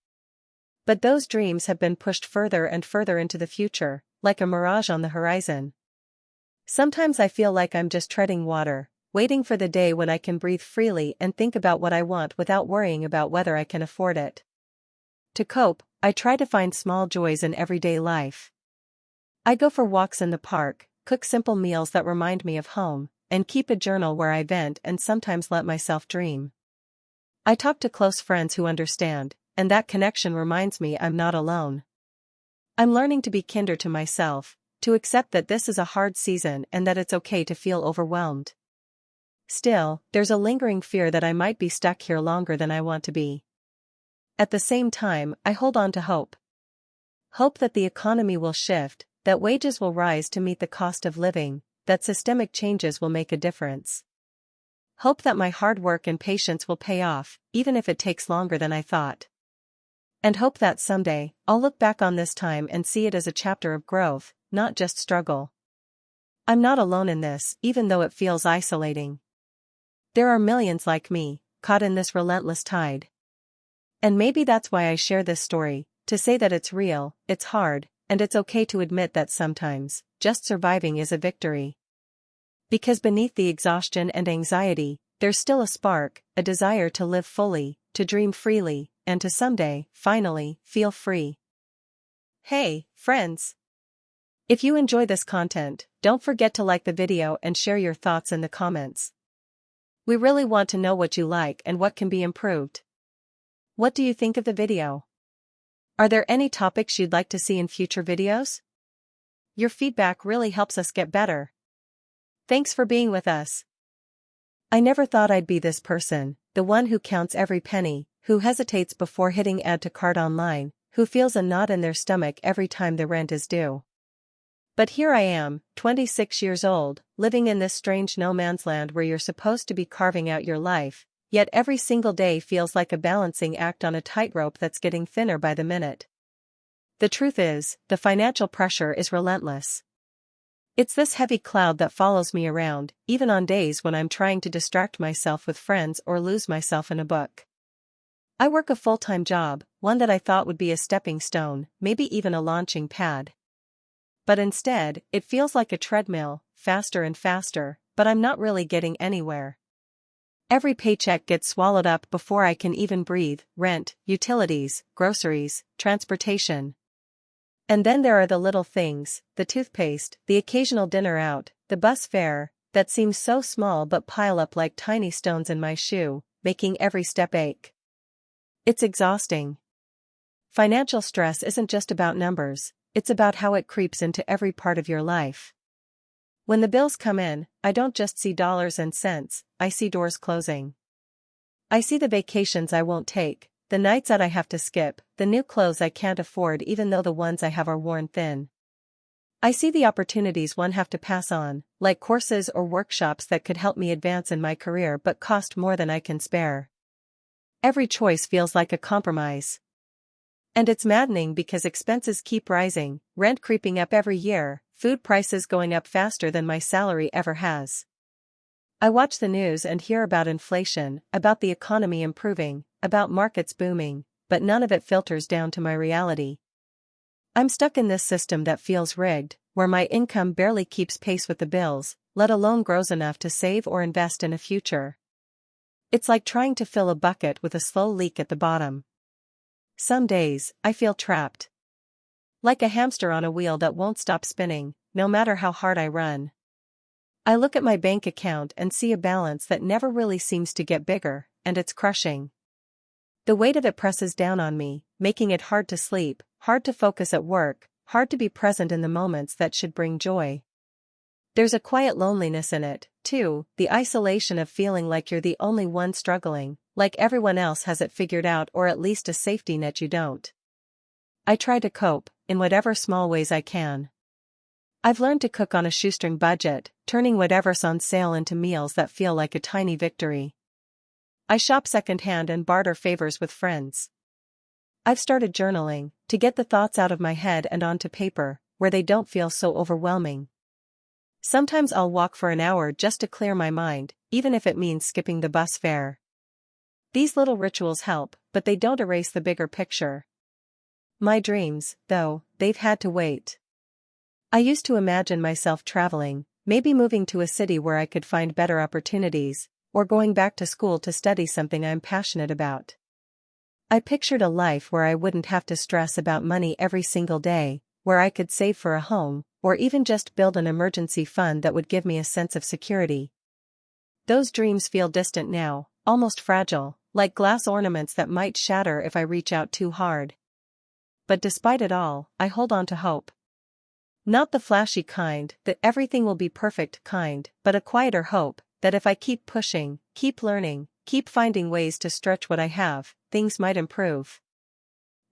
But those dreams have been pushed further and further into the future, like a mirage on the horizon. Sometimes I feel like I'm just treading water, waiting for the day when I can breathe freely and think about what I want without worrying about whether I can afford it. To cope, I try to find small joys in everyday life. I go for walks in the park, cook simple meals that remind me of home, and keep a journal where I vent and sometimes let myself dream. I talk to close friends who understand, and that connection reminds me I'm not alone. I'm learning to be kinder to myself, to accept that this is a hard season and that it's okay to feel overwhelmed. Still, there's a lingering fear that I might be stuck here longer than I want to be. At the same time, I hold on to hope. Hope that the economy will shift, that wages will rise to meet the cost of living, that systemic changes will make a difference. Hope that my hard work and patience will pay off, even if it takes longer than I thought. And hope that someday, I'll look back on this time and see it as a chapter of growth, not just struggle. I'm not alone in this, even though it feels isolating. There are millions like me, caught in this relentless tide. And maybe that's why I share this story, to say that it's real, it's hard, and it's okay to admit that sometimes, just surviving is a victory. Because beneath the exhaustion and anxiety, there's still a spark, a desire to live fully, to dream freely, and to someday, finally, feel free. Hey, friends! If you enjoy this content, don't forget to like the video and share your thoughts in the comments. We really want to know what you like and what can be improved. What do you think of the video? Are there any topics you'd like to see in future videos? Your feedback really helps us get better. Thanks for being with us. I never thought I'd be this person, the one who counts every penny, who hesitates before hitting add to cart online, who feels a knot in their stomach every time the rent is due. But here I am, 26 years old, living in this strange no-man's land where you're supposed to be carving out your life, yet every single day feels like a balancing act on a tightrope that's getting thinner by the minute. The truth is, the financial pressure is relentless. It's this heavy cloud that follows me around, even on days when I'm trying to distract myself with friends or lose myself in a book. I work a full-time job, one that I thought would be a stepping stone, maybe even a launching pad. But instead, it feels like a treadmill, faster and faster, but I'm not really getting anywhere. Every paycheck gets swallowed up before I can even breathe: rent, utilities, groceries, transportation. And then there are the little things, the toothpaste, the occasional dinner out, the bus fare, that seems so small but pile up like tiny stones in my shoe, making every step ache. It's exhausting. Financial stress isn't just about numbers, it's about how it creeps into every part of your life. When the bills come in, I don't just see dollars and cents, I see doors closing. I see the vacations I won't take, the nights out I have to skip, the new clothes I can't afford even though the ones I have are worn thin. I see the opportunities one have to pass on, like courses or workshops that could help me advance in my career but cost more than I can spare. Every choice feels like a compromise. And it's maddening because expenses keep rising, rent creeping up every year, food prices going up faster than my salary ever has. I watch the news and hear about inflation, about the economy improving, about markets booming, but none of it filters down to my reality. I'm stuck in this system that feels rigged, where my income barely keeps pace with the bills, let alone grows enough to save or invest in a future. It's like trying to fill a bucket with a slow leak at the bottom. Some days, I feel trapped. Like a hamster on a wheel that won't stop spinning, no matter how hard I run. I look at my bank account and see a balance that never really seems to get bigger, and it's crushing. The weight of it presses down on me, making it hard to sleep, hard to focus at work, hard to be present in the moments that should bring joy. There's a quiet loneliness in it, too, the isolation of feeling like you're the only one struggling, like everyone else has it figured out or at least a safety net you don't. I try to cope, in whatever small ways I can. I've learned to cook on a shoestring budget, turning whatever's on sale into meals that feel like a tiny victory. I shop secondhand and barter favors with friends. I've started journaling, to get the thoughts out of my head and onto paper, where they don't feel so overwhelming. Sometimes I'll walk for an hour just to clear my mind, even if it means skipping the bus fare. These little rituals help, but they don't erase the bigger picture. My dreams, though, they've had to wait. I used to imagine myself traveling, maybe moving to a city where I could find better opportunities, or going back to school to study something I'm passionate about. I pictured a life where I wouldn't have to stress about money every single day, where I could save for a home, or even just build an emergency fund that would give me a sense of security. Those dreams feel distant now, almost fragile, like glass ornaments that might shatter if I reach out too hard. But despite it all, I hold on to hope. Not the flashy kind, that everything will be perfect kind, but a quieter hope, that if I keep pushing, keep learning, keep finding ways to stretch what I have, things might improve.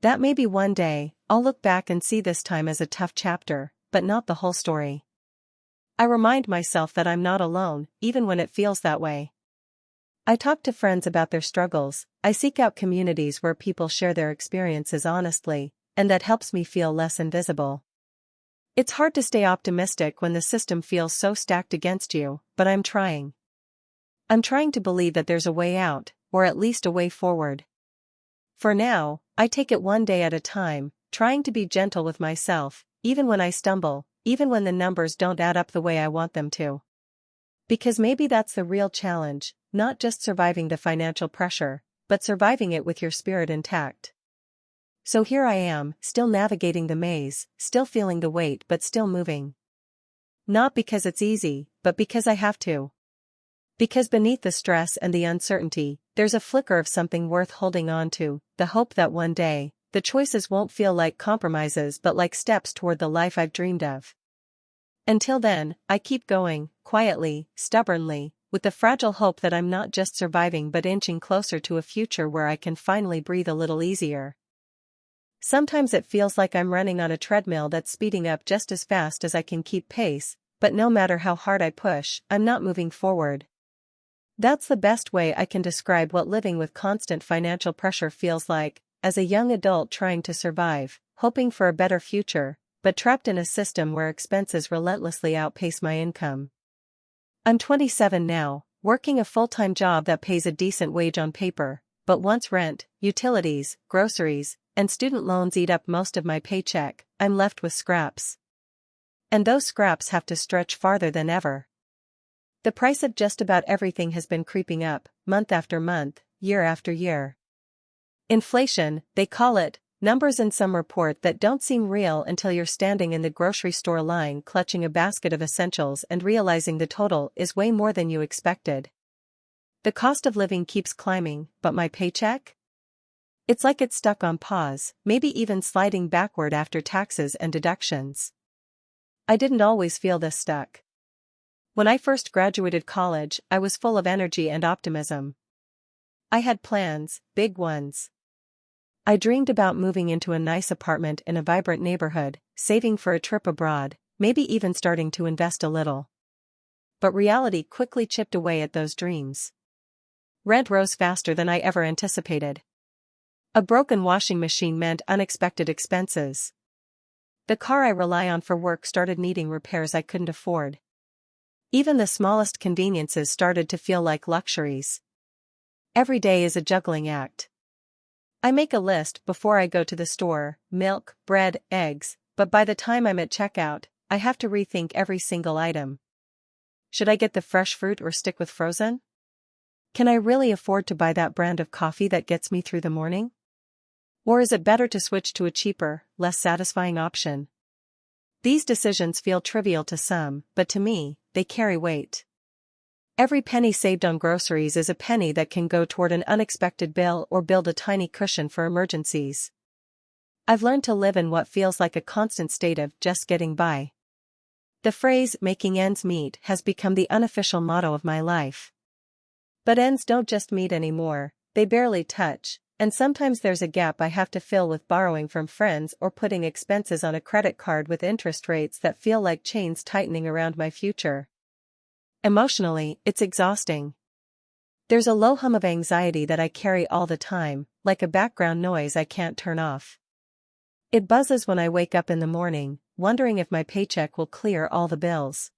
That maybe one day, I'll look back and see this time as a tough chapter, but not the whole story. I remind myself that I'm not alone, even when it feels that way. I talk to friends about their struggles, I seek out communities where people share their experiences honestly, and that helps me feel less invisible. It's hard to stay optimistic when the system feels so stacked against you, but I'm trying. I'm trying to believe that there's a way out, or at least a way forward. For now, I take it one day at a time, trying to be gentle with myself, even when I stumble, even when the numbers don't add up the way I want them to. Because maybe that's the real challenge, not just surviving the financial pressure, but surviving it with your spirit intact. So here I am, still navigating the maze, still feeling the weight but still moving. Not because it's easy, but because I have to. Because beneath the stress and the uncertainty, there's a flicker of something worth holding on to, the hope that one day, the choices won't feel like compromises but like steps toward the life I've dreamed of. Until then, I keep going, quietly, stubbornly, with the fragile hope that I'm not just surviving but inching closer to a future where I can finally breathe a little easier. Sometimes it feels like I'm running on a treadmill that's speeding up just as fast as I can keep pace, but no matter how hard I push, I'm not moving forward. That's the best way I can describe what living with constant financial pressure feels like, as a young adult trying to survive, hoping for a better future, but trapped in a system where expenses relentlessly outpace my income. I'm 27 now, working a full-time job that pays a decent wage on paper, but once rent, utilities, groceries, and student loans eat up most of my paycheck, I'm left with scraps. And those scraps have to stretch farther than ever. The price of just about everything has been creeping up, month after month, year after year. Inflation, they call it, numbers in some report that don't seem real until you're standing in the grocery store line clutching a basket of essentials and realizing the total is way more than you expected. The cost of living keeps climbing, but my paycheck? It's like it's stuck on pause, maybe even sliding backward after taxes and deductions. I didn't always feel this stuck. When I first graduated college, I was full of energy and optimism. I had plans, big ones. I dreamed about moving into a nice apartment in a vibrant neighborhood, saving for a trip abroad, maybe even starting to invest a little. But reality quickly chipped away at those dreams. Rent rose faster than I ever anticipated. A broken washing machine meant unexpected expenses. The car I rely on for work started needing repairs I couldn't afford. Even the smallest conveniences started to feel like luxuries. Every day is a juggling act. I make a list before I go to the store: milk, bread, eggs, but by the time I'm at checkout, I have to rethink every single item. Should I get the fresh fruit or stick with frozen? Can I really afford to buy that brand of coffee that gets me through the morning? Or is it better to switch to a cheaper, less satisfying option? These decisions feel trivial to some, but to me, they carry weight. Every penny saved on groceries is a penny that can go toward an unexpected bill or build a tiny cushion for emergencies. I've learned to live in what feels like a constant state of just getting by. The phrase "making ends meet" has become the unofficial motto of my life. But ends don't just meet anymore, they barely touch. And sometimes there's a gap I have to fill with borrowing from friends or putting expenses on a credit card with interest rates that feel like chains tightening around my future. Emotionally, it's exhausting. There's a low hum of anxiety that I carry all the time, like a background noise I can't turn off. It buzzes when I wake up in the morning, wondering if my paycheck will clear all the bills.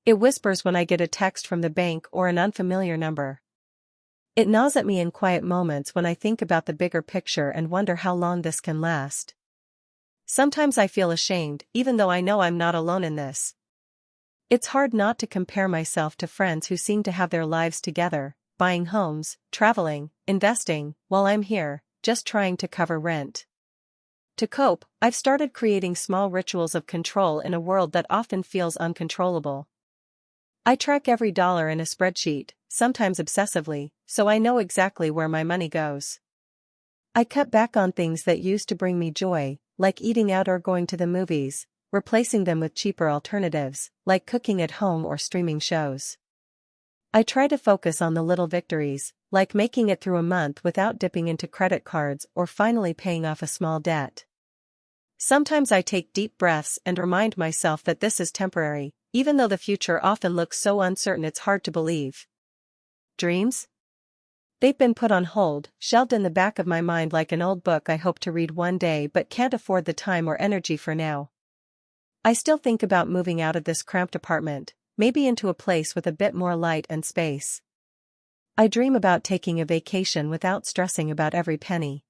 It whispers when I get a text from the bank or an unfamiliar number. It gnaws at me in quiet moments when I think about the bigger picture and wonder how long this can last. Sometimes I feel ashamed, even though I know I'm not alone in this. It's hard not to compare myself to friends who seem to have their lives together, buying homes, traveling, investing, while I'm here, just trying to cover rent. To cope, I've started creating small rituals of control in a world that often feels uncontrollable. I track every dollar in a spreadsheet, sometimes obsessively, so I know exactly where my money goes. I cut back on things that used to bring me joy, like eating out or going to the movies, replacing them with cheaper alternatives, like cooking at home or streaming shows. I try to focus on the little victories, like making it through a month without dipping into credit cards or finally paying off a small debt. Sometimes I take deep breaths and remind myself that this is temporary, even though the future often looks so uncertain it's hard to believe. Dreams? They've been put on hold, shelved in the back of my mind like an old book I hope to read one day but can't afford the time or energy for now. I still think about moving out of this cramped apartment, maybe into a place with a bit more light and space. I dream about taking a vacation without stressing about every penny.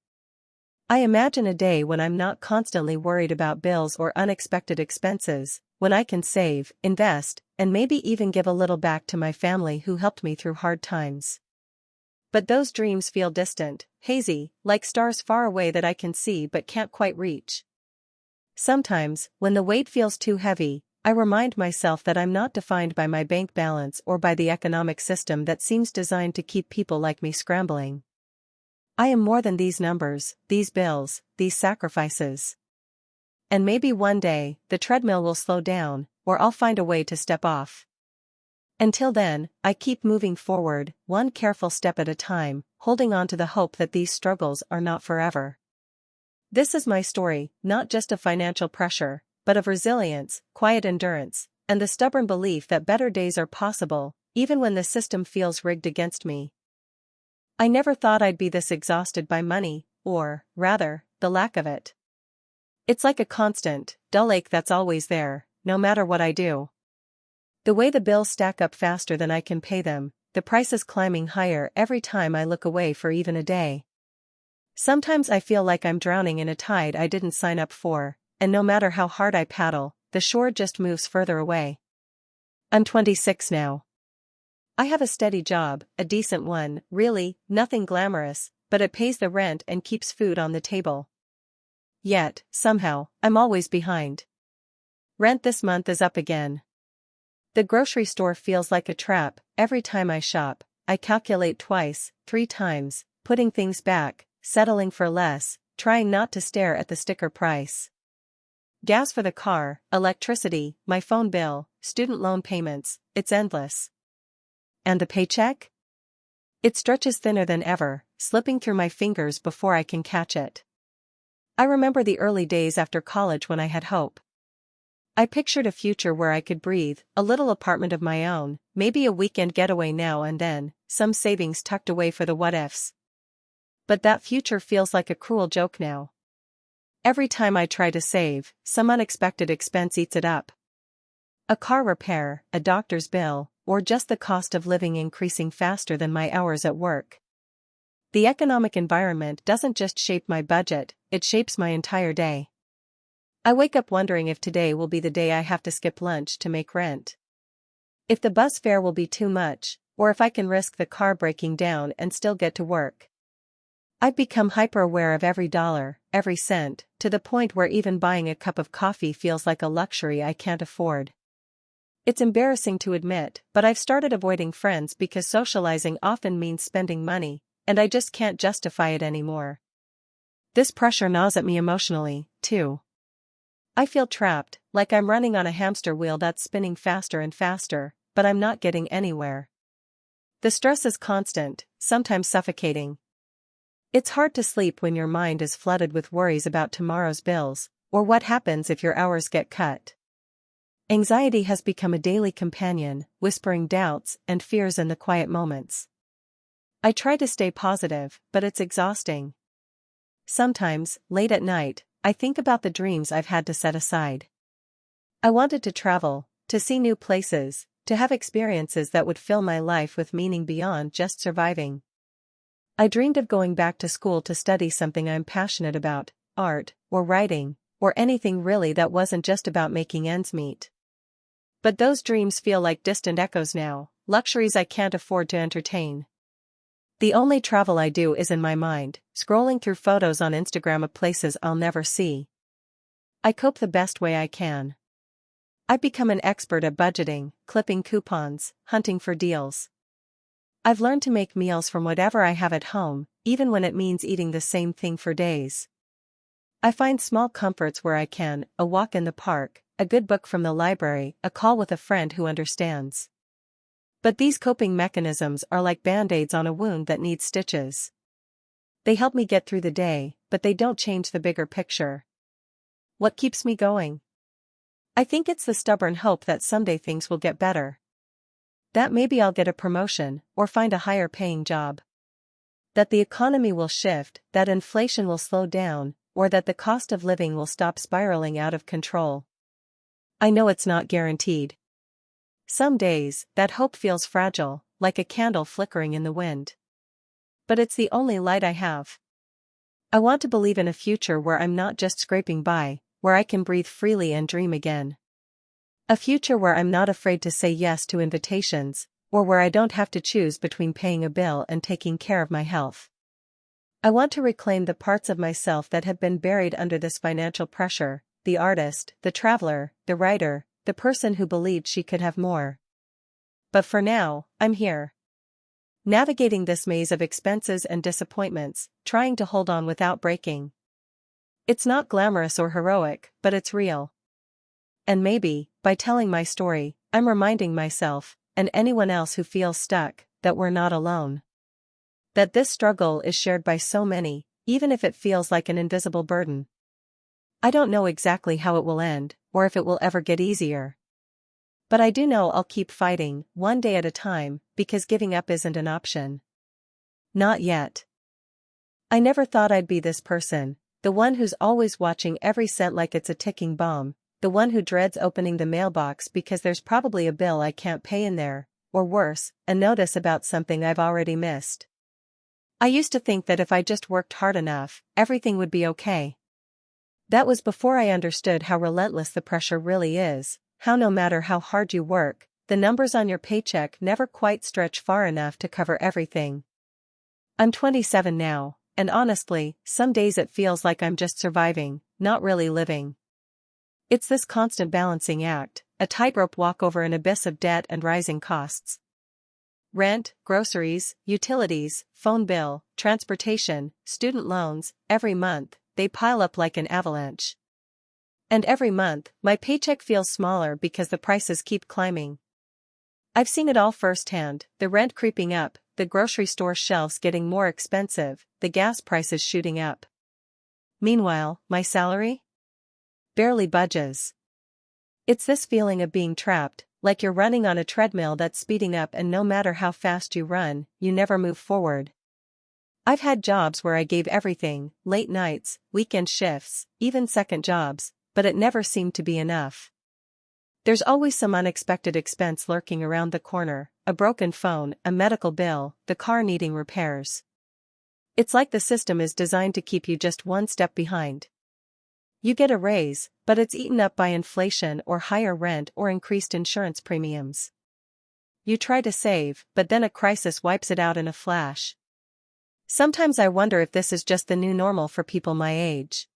I imagine a day when I'm not constantly worried about bills or unexpected expenses, when I can save, invest, and maybe even give a little back to my family who helped me through hard times. But those dreams feel distant, hazy, like stars far away that I can see but can't quite reach. Sometimes, when the weight feels too heavy, I remind myself that I'm not defined by my bank balance or by the economic system that seems designed to keep people like me scrambling. I am more than these numbers, these bills, these sacrifices. And maybe one day, the treadmill will slow down, or I'll find a way to step off. Until then, I keep moving forward, one careful step at a time, holding on to the hope that these struggles are not forever. This is my story, not just of financial pressure, but of resilience, quiet endurance, and the stubborn belief that better days are possible, even when the system feels rigged against me. I never thought I'd be this exhausted by money, or, rather, the lack of it. It's like a constant, dull ache that's always there, no matter what I do. The way the bills stack up faster than I can pay them, the prices climbing higher every time I look away for even a day. Sometimes I feel like I'm drowning in a tide I didn't sign up for, and no matter how hard I paddle, the shore just moves further away. I'm 26 now. I have a steady job, a decent one, really, nothing glamorous, but it pays the rent and keeps food on the table. Yet, somehow, I'm always behind. Rent this month is up again. The grocery store feels like a trap. Every time I shop, I calculate twice, 3 times, putting things back, settling for less, trying not to stare at the sticker price. Gas for the car, electricity, my phone bill, student loan payments, it's endless. And the paycheck? It stretches thinner than ever, slipping through my fingers before I can catch it. I remember the early days after college when I had hope. I pictured a future where I could breathe, a little apartment of my own, maybe a weekend getaway now and then, some savings tucked away for the what-ifs. But that future feels like a cruel joke now. Every time I try to save, some unexpected expense eats it up. A car repair, a doctor's bill, or just the cost of living increasing faster than my hours at work. The economic environment doesn't just shape my budget, it shapes my entire day. I wake up wondering if today will be the day I have to skip lunch to make rent. If the bus fare will be too much, or if I can risk the car breaking down and still get to work. I've become hyper-aware of every dollar, every cent, to the point where even buying a cup of coffee feels like a luxury I can't afford. It's embarrassing to admit, but I've started avoiding friends because socializing often means spending money, and I just can't justify it anymore. This pressure gnaws at me emotionally, too. I feel trapped, like I'm running on a hamster wheel that's spinning faster and faster, but I'm not getting anywhere. The stress is constant, sometimes suffocating. It's hard to sleep when your mind is flooded with worries about tomorrow's bills, or what happens if your hours get cut. Anxiety has become a daily companion, whispering doubts and fears in the quiet moments. I try to stay positive, but it's exhausting. Sometimes, late at night, I think about the dreams I've had to set aside. I wanted to travel, to see new places, to have experiences that would fill my life with meaning beyond just surviving. I dreamed of going back to school to study something I'm passionate about, art, or writing, or anything really that wasn't just about making ends meet. But those dreams feel like distant echoes now, luxuries I can't afford to entertain. The only travel I do is in my mind, scrolling through photos on Instagram of places I'll never see. I cope the best way I can. I've become an expert at budgeting, clipping coupons, hunting for deals. I've learned to make meals from whatever I have at home, even when it means eating the same thing for days. I find small comforts where I can, a walk in the park, a good book from the library, a call with a friend who understands. But these coping mechanisms are like band-aids on a wound that needs stitches. They help me get through the day, but they don't change the bigger picture. What keeps me going? I think it's the stubborn hope that someday things will get better. That maybe I'll get a promotion, or find a higher paying job. That the economy will shift, that inflation will slow down, or that the cost of living will stop spiraling out of control. I know it's not guaranteed. Some days, that hope feels fragile, like a candle flickering in the wind. But it's the only light I have. I want to believe in a future where I'm not just scraping by, where I can breathe freely and dream again. A future where I'm not afraid to say yes to invitations, or where I don't have to choose between paying a bill and taking care of my health. I want to reclaim the parts of myself that have been buried under this financial pressure, the artist, the traveler, the writer, the person who believed she could have more. But for now, I'm here. Navigating this maze of expenses and disappointments, trying to hold on without breaking. It's not glamorous or heroic, but it's real. And maybe, by telling my story, I'm reminding myself, and anyone else who feels stuck, that we're not alone. That this struggle is shared by so many, even if it feels like an invisible burden. I don't know exactly how it will end, or if it will ever get easier. But I do know I'll keep fighting, one day at a time, because giving up isn't an option. Not yet. I never thought I'd be this person, the one who's always watching every cent like it's a ticking bomb, the one who dreads opening the mailbox because there's probably a bill I can't pay in there, or worse, a notice about something I've already missed. I used to think that if I just worked hard enough, everything would be okay. That was before I understood how relentless the pressure really is, how no matter how hard you work, the numbers on your paycheck never quite stretch far enough to cover everything. I'm 27 now, and honestly, some days it feels like I'm just surviving, not really living. It's this constant balancing act, a tightrope walk over an abyss of debt and rising costs. Rent, groceries, utilities, phone bill, transportation, student loans, every month, they pile up like an avalanche. And every month, my paycheck feels smaller because the prices keep climbing. I've seen it all firsthand, the rent creeping up, the grocery store shelves getting more expensive, the gas prices shooting up. Meanwhile, my salary? Barely budges. It's this feeling of being trapped, like you're running on a treadmill that's speeding up and no matter how fast you run, you never move forward. I've had jobs where I gave everything, late nights, weekend shifts, even second jobs, but it never seemed to be enough. There's always some unexpected expense lurking around the corner, a broken phone, a medical bill, the car needing repairs. It's like the system is designed to keep you just one step behind. You get a raise, but it's eaten up by inflation or higher rent or increased insurance premiums. You try to save, but then a crisis wipes it out in a flash. Sometimes I wonder if this is just the new normal for people my age.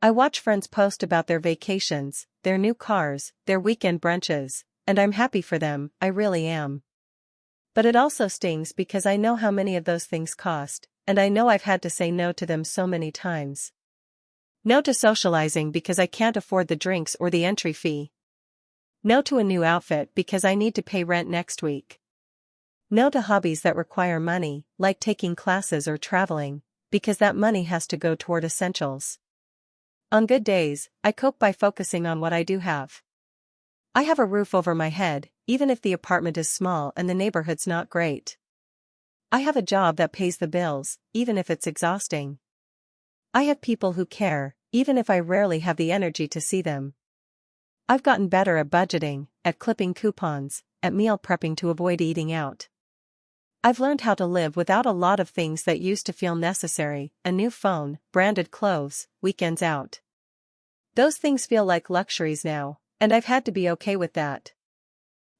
I watch friends post about their vacations, their new cars, their weekend brunches, and I'm happy for them, I really am. But it also stings because I know how many of those things cost, and I know I've had to say no to them so many times. No to socializing because I can't afford the drinks or the entry fee. No to a new outfit because I need to pay rent next week. No to hobbies that require money, like taking classes or traveling, because that money has to go toward essentials. On good days, I cope by focusing on what I do have. I have a roof over my head, even if the apartment is small and the neighborhood's not great. I have a job that pays the bills, even if it's exhausting. I have people who care, even if I rarely have the energy to see them. I've gotten better at budgeting, at clipping coupons, at meal prepping to avoid eating out. I've learned how to live without a lot of things that used to feel necessary, a new phone, branded clothes, weekends out. Those things feel like luxuries now, and I've had to be okay with that.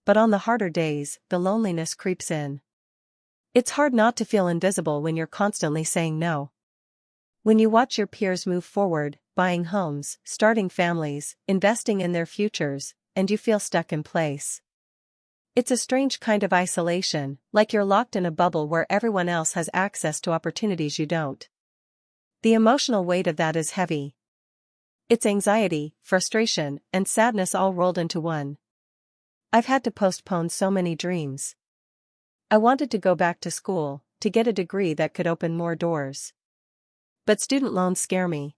But on the harder days, the loneliness creeps in. It's hard not to feel invisible when you're constantly saying no. When you watch your peers move forward, buying homes, starting families, investing in their futures, and you feel stuck in place. It's a strange kind of isolation, like you're locked in a bubble where everyone else has access to opportunities you don't. The emotional weight of that is heavy. It's anxiety, frustration, and sadness all rolled into one. I've had to postpone so many dreams. I wanted to go back to school, to get a degree that could open more doors. But student loans scare me.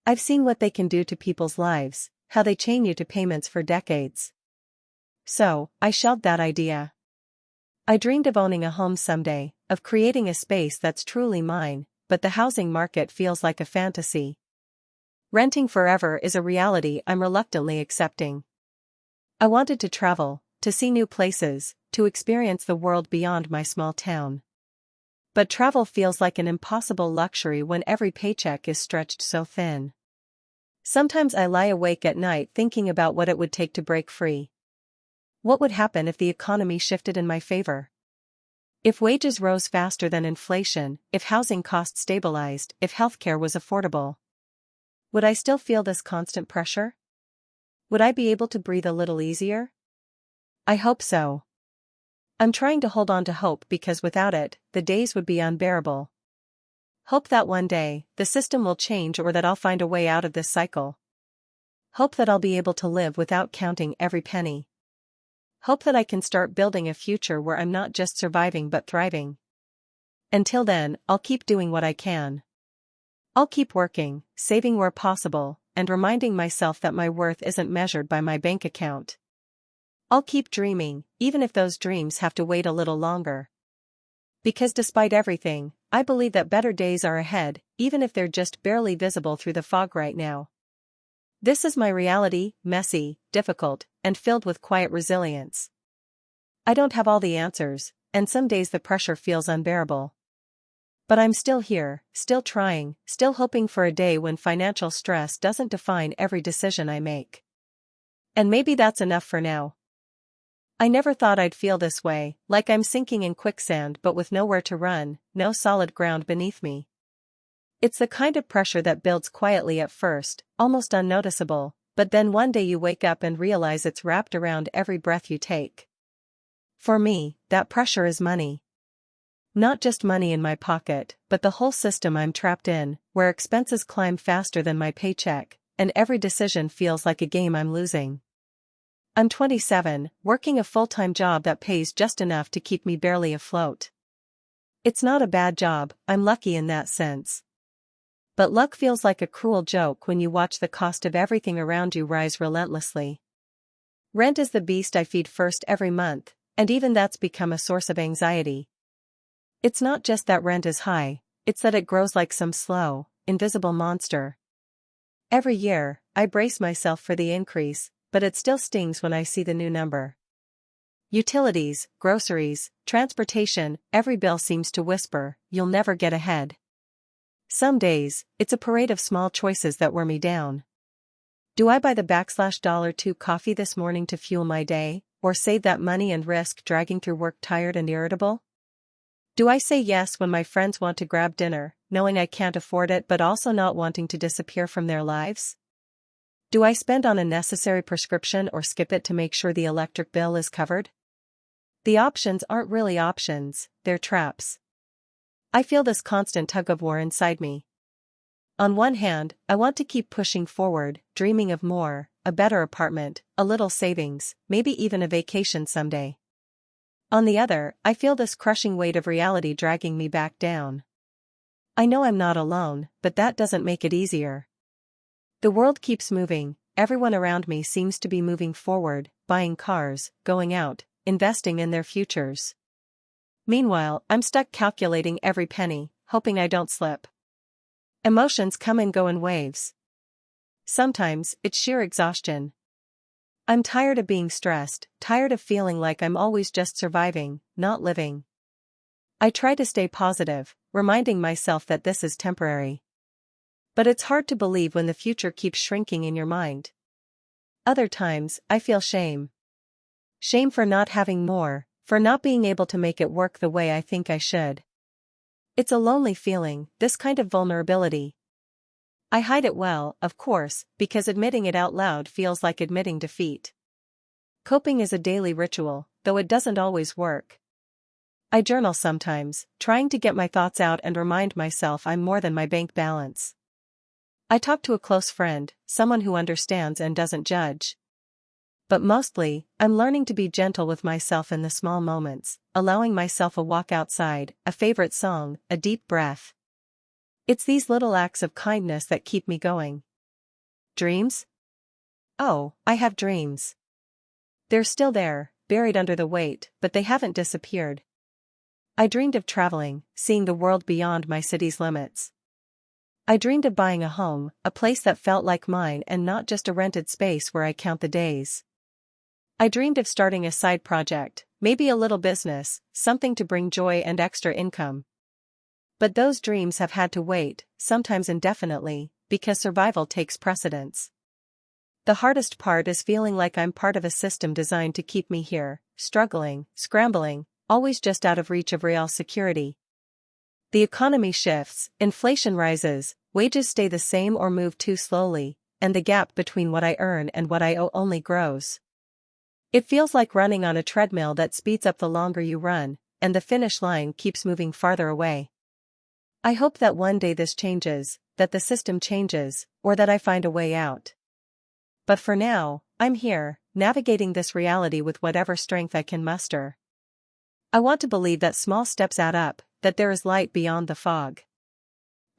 I've seen what they can do to people's lives, how they chain you to payments for decades. So, I shelved that idea. I dreamed of owning a home someday, of creating a space that's truly mine, but the housing market feels like a fantasy. Renting forever is a reality I'm reluctantly accepting. I wanted to travel, to see new places, to experience the world beyond my small town. But travel feels like an impossible luxury when every paycheck is stretched so thin. Sometimes I lie awake at night thinking about what it would take to break free. What would happen if the economy shifted in my favor? If wages rose faster than inflation, if housing costs stabilized, if healthcare was affordable? Would I still feel this constant pressure? Would I be able to breathe a little easier? I hope so. I'm trying to hold on to hope because without it, the days would be unbearable. Hope that one day, the system will change or that I'll find a way out of this cycle. Hope that I'll be able to live without counting every penny. Hope that I can start building a future where I'm not just surviving but thriving. Until then, I'll keep doing what I can. I'll keep working, saving where possible, and reminding myself that my worth isn't measured by my bank account. I'll keep dreaming, even if those dreams have to wait a little longer. Because despite everything, I believe that better days are ahead, even if they're just barely visible through the fog right now. This is my reality, messy, difficult, and filled with quiet resilience. I don't have all the answers, and some days the pressure feels unbearable. But I'm still here, still trying, still hoping for a day when financial stress doesn't define every decision I make. And maybe that's enough for now. I never thought I'd feel this way, like I'm sinking in quicksand but with nowhere to run, no solid ground beneath me. It's the kind of pressure that builds quietly at first, almost unnoticeable, but then one day you wake up and realize it's wrapped around every breath you take. For me, that pressure is money. Not just money in my pocket, but the whole system I'm trapped in, where expenses climb faster than my paycheck, and every decision feels like a game I'm losing. I'm 27, working a full-time job that pays just enough to keep me barely afloat. It's not a bad job, I'm lucky in that sense. But luck feels like a cruel joke when you watch the cost of everything around you rise relentlessly. Rent is the beast I feed first every month, and even that's become a source of anxiety. It's not just that rent is high, it's that it grows like some slow, invisible monster. Every year, I brace myself for the increase, but it still stings when I see the new number. Utilities, groceries, transportation, every bill seems to whisper, "You'll never get ahead." Some days, it's a parade of small choices that wear me down. Do I buy the $2 coffee this morning to fuel my day, or save that money and risk dragging through work tired and irritable? Do I say yes when my friends want to grab dinner, knowing I can't afford it but also not wanting to disappear from their lives? Do I spend on a necessary prescription or skip it to make sure the electric bill is covered? The options aren't really options, they're traps. I feel this constant tug-of-war inside me. On one hand, I want to keep pushing forward, dreaming of more, a better apartment, a little savings, maybe even a vacation someday. On the other, I feel this crushing weight of reality dragging me back down. I know I'm not alone, but that doesn't make it easier. The world keeps moving, everyone around me seems to be moving forward, buying cars, going out, investing in their futures. Meanwhile, I'm stuck calculating every penny, hoping I don't slip. Emotions come and go in waves. Sometimes, it's sheer exhaustion. I'm tired of being stressed, tired of feeling like I'm always just surviving, not living. I try to stay positive, reminding myself that this is temporary. But it's hard to believe when the future keeps shrinking in your mind. Other times, I feel shame. Shame for not having more, for not being able to make it work the way I think I should. It's a lonely feeling, this kind of vulnerability. I hide it well, of course, because admitting it out loud feels like admitting defeat. Coping is a daily ritual, though it doesn't always work. I journal sometimes, trying to get my thoughts out and remind myself I'm more than my bank balance. I talk to a close friend, someone who understands and doesn't judge. But mostly, I'm learning to be gentle with myself in the small moments, allowing myself a walk outside, a favorite song, a deep breath. It's these little acts of kindness that keep me going. Dreams? Oh, I have dreams. They're still there, buried under the weight, but they haven't disappeared. I dreamed of traveling, seeing the world beyond my city's limits. I dreamed of buying a home, a place that felt like mine and not just a rented space where I count the days. I dreamed of starting a side project, maybe a little business, something to bring joy and extra income. But those dreams have had to wait, sometimes indefinitely, because survival takes precedence. The hardest part is feeling like I'm part of a system designed to keep me here, struggling, scrambling, always just out of reach of real security. The economy shifts, inflation rises, wages stay the same or move too slowly, and the gap between what I earn and what I owe only grows. It feels like running on a treadmill that speeds up the longer you run, and the finish line keeps moving farther away. I hope that one day this changes, that the system changes, or that I find a way out. But for now, I'm here, navigating this reality with whatever strength I can muster. I want to believe that small steps add up, that there is light beyond the fog.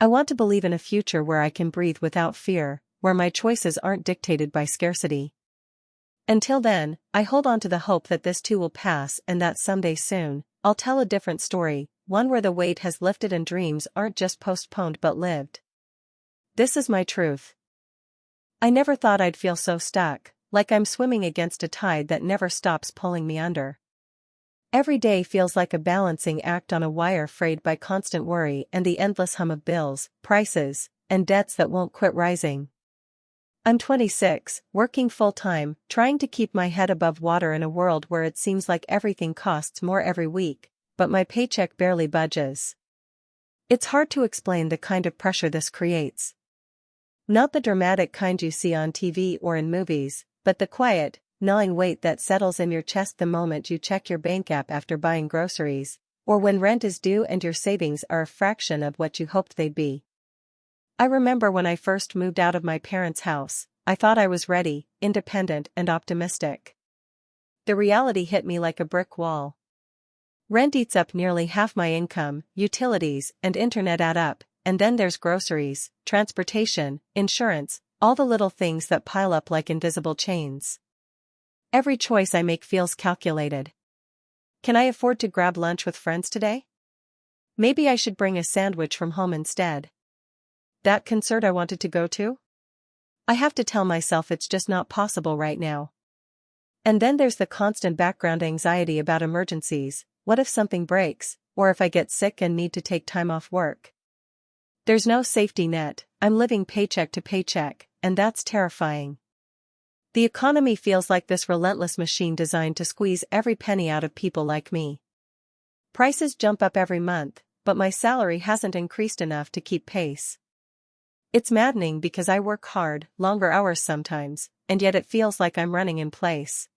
I want to believe in a future where I can breathe without fear, where my choices aren't dictated by scarcity. Until then, I hold on to the hope that this too will pass and that someday soon, I'll tell a different story, one where the weight has lifted and dreams aren't just postponed but lived. This is my truth. I never thought I'd feel so stuck, like I'm swimming against a tide that never stops pulling me under. Every day feels like a balancing act on a wire frayed by constant worry and the endless hum of bills, prices, and debts that won't quit rising. I'm 26, working full-time, trying to keep my head above water in a world where it seems like everything costs more every week, but my paycheck barely budges. It's hard to explain the kind of pressure this creates. Not the dramatic kind you see on TV or in movies, but the quiet, gnawing weight that settles in your chest the moment you check your bank app after buying groceries, or when rent is due and your savings are a fraction of what you hoped they'd be. I remember when I first moved out of my parents' house, I thought I was ready, independent and optimistic. The reality hit me like a brick wall. Rent eats up nearly half my income, utilities and internet add up, and then there's groceries, transportation, insurance, all the little things that pile up like invisible chains. Every choice I make feels calculated. Can I afford to grab lunch with friends today? Maybe I should bring a sandwich from home instead. That concert I wanted to go to? I have to tell myself it's just not possible right now. And then there's the constant background anxiety about emergencies. What if something breaks, or if I get sick and need to take time off work? There's no safety net, I'm living paycheck to paycheck, and that's terrifying. The economy feels like this relentless machine designed to squeeze every penny out of people like me. Prices jump up every month, but my salary hasn't increased enough to keep pace. It's maddening because I work hard, longer hours sometimes, and yet it feels like I'm running in place.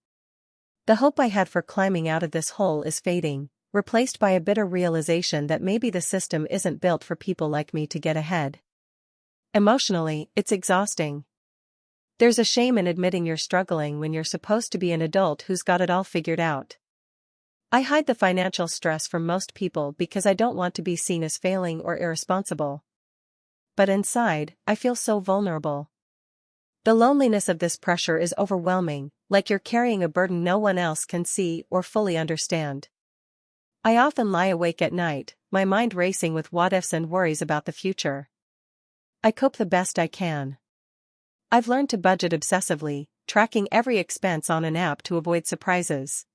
The hope I had for climbing out of this hole is fading, replaced by a bitter realization that maybe the system isn't built for people like me to get ahead. Emotionally, it's exhausting. There's a shame in admitting you're struggling when you're supposed to be an adult who's got it all figured out. I hide the financial stress from most people because I don't want to be seen as failing or irresponsible. But inside, I feel so vulnerable. The loneliness of this pressure is overwhelming, like you're carrying a burden no one else can see or fully understand. I often lie awake at night, my mind racing with what-ifs and worries about the future. I cope the best I can. I've learned to budget obsessively, tracking every expense on an app to avoid surprises.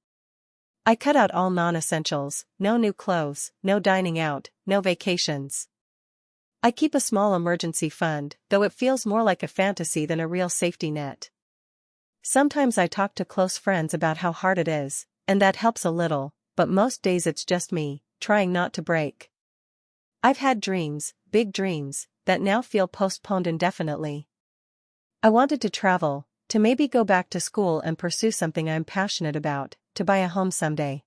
I cut out all non-essentials, no new clothes, no dining out, no vacations. I keep a small emergency fund, though it feels more like a fantasy than a real safety net. Sometimes I talk to close friends about how hard it is, and that helps a little, but most days it's just me, trying not to break. I've had dreams, big dreams, that now feel postponed indefinitely. I wanted to travel, to maybe go back to school and pursue something I'm passionate about, to buy a home someday.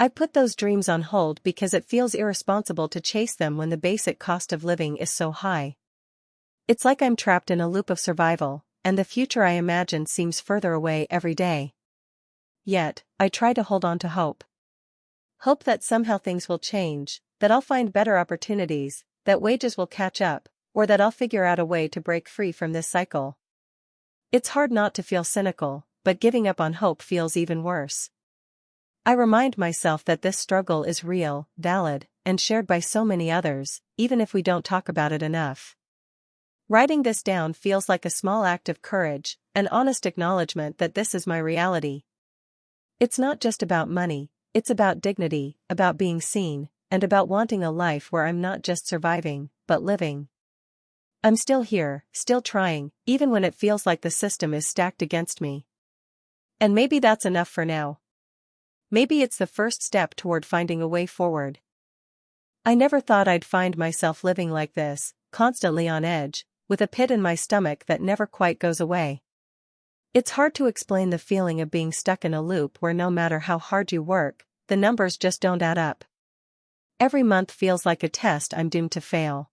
I put those dreams on hold because it feels irresponsible to chase them when the basic cost of living is so high. It's like I'm trapped in a loop of survival, and the future I imagine seems further away every day. Yet, I try to hold on to hope. Hope that somehow things will change, that I'll find better opportunities, that wages will catch up, or that I'll figure out a way to break free from this cycle. It's hard not to feel cynical, but giving up on hope feels even worse. I remind myself that this struggle is real, valid, and shared by so many others, even if we don't talk about it enough. Writing this down feels like a small act of courage, an honest acknowledgement that this is my reality. It's not just about money, it's about dignity, about being seen, and about wanting a life where I'm not just surviving, but living. I'm still here, still trying, even when it feels like the system is stacked against me. And maybe that's enough for now. Maybe it's the first step toward finding a way forward. I never thought I'd find myself living like this, constantly on edge, with a pit in my stomach that never quite goes away. It's hard to explain the feeling of being stuck in a loop where no matter how hard you work, the numbers just don't add up. Every month feels like a test I'm doomed to fail.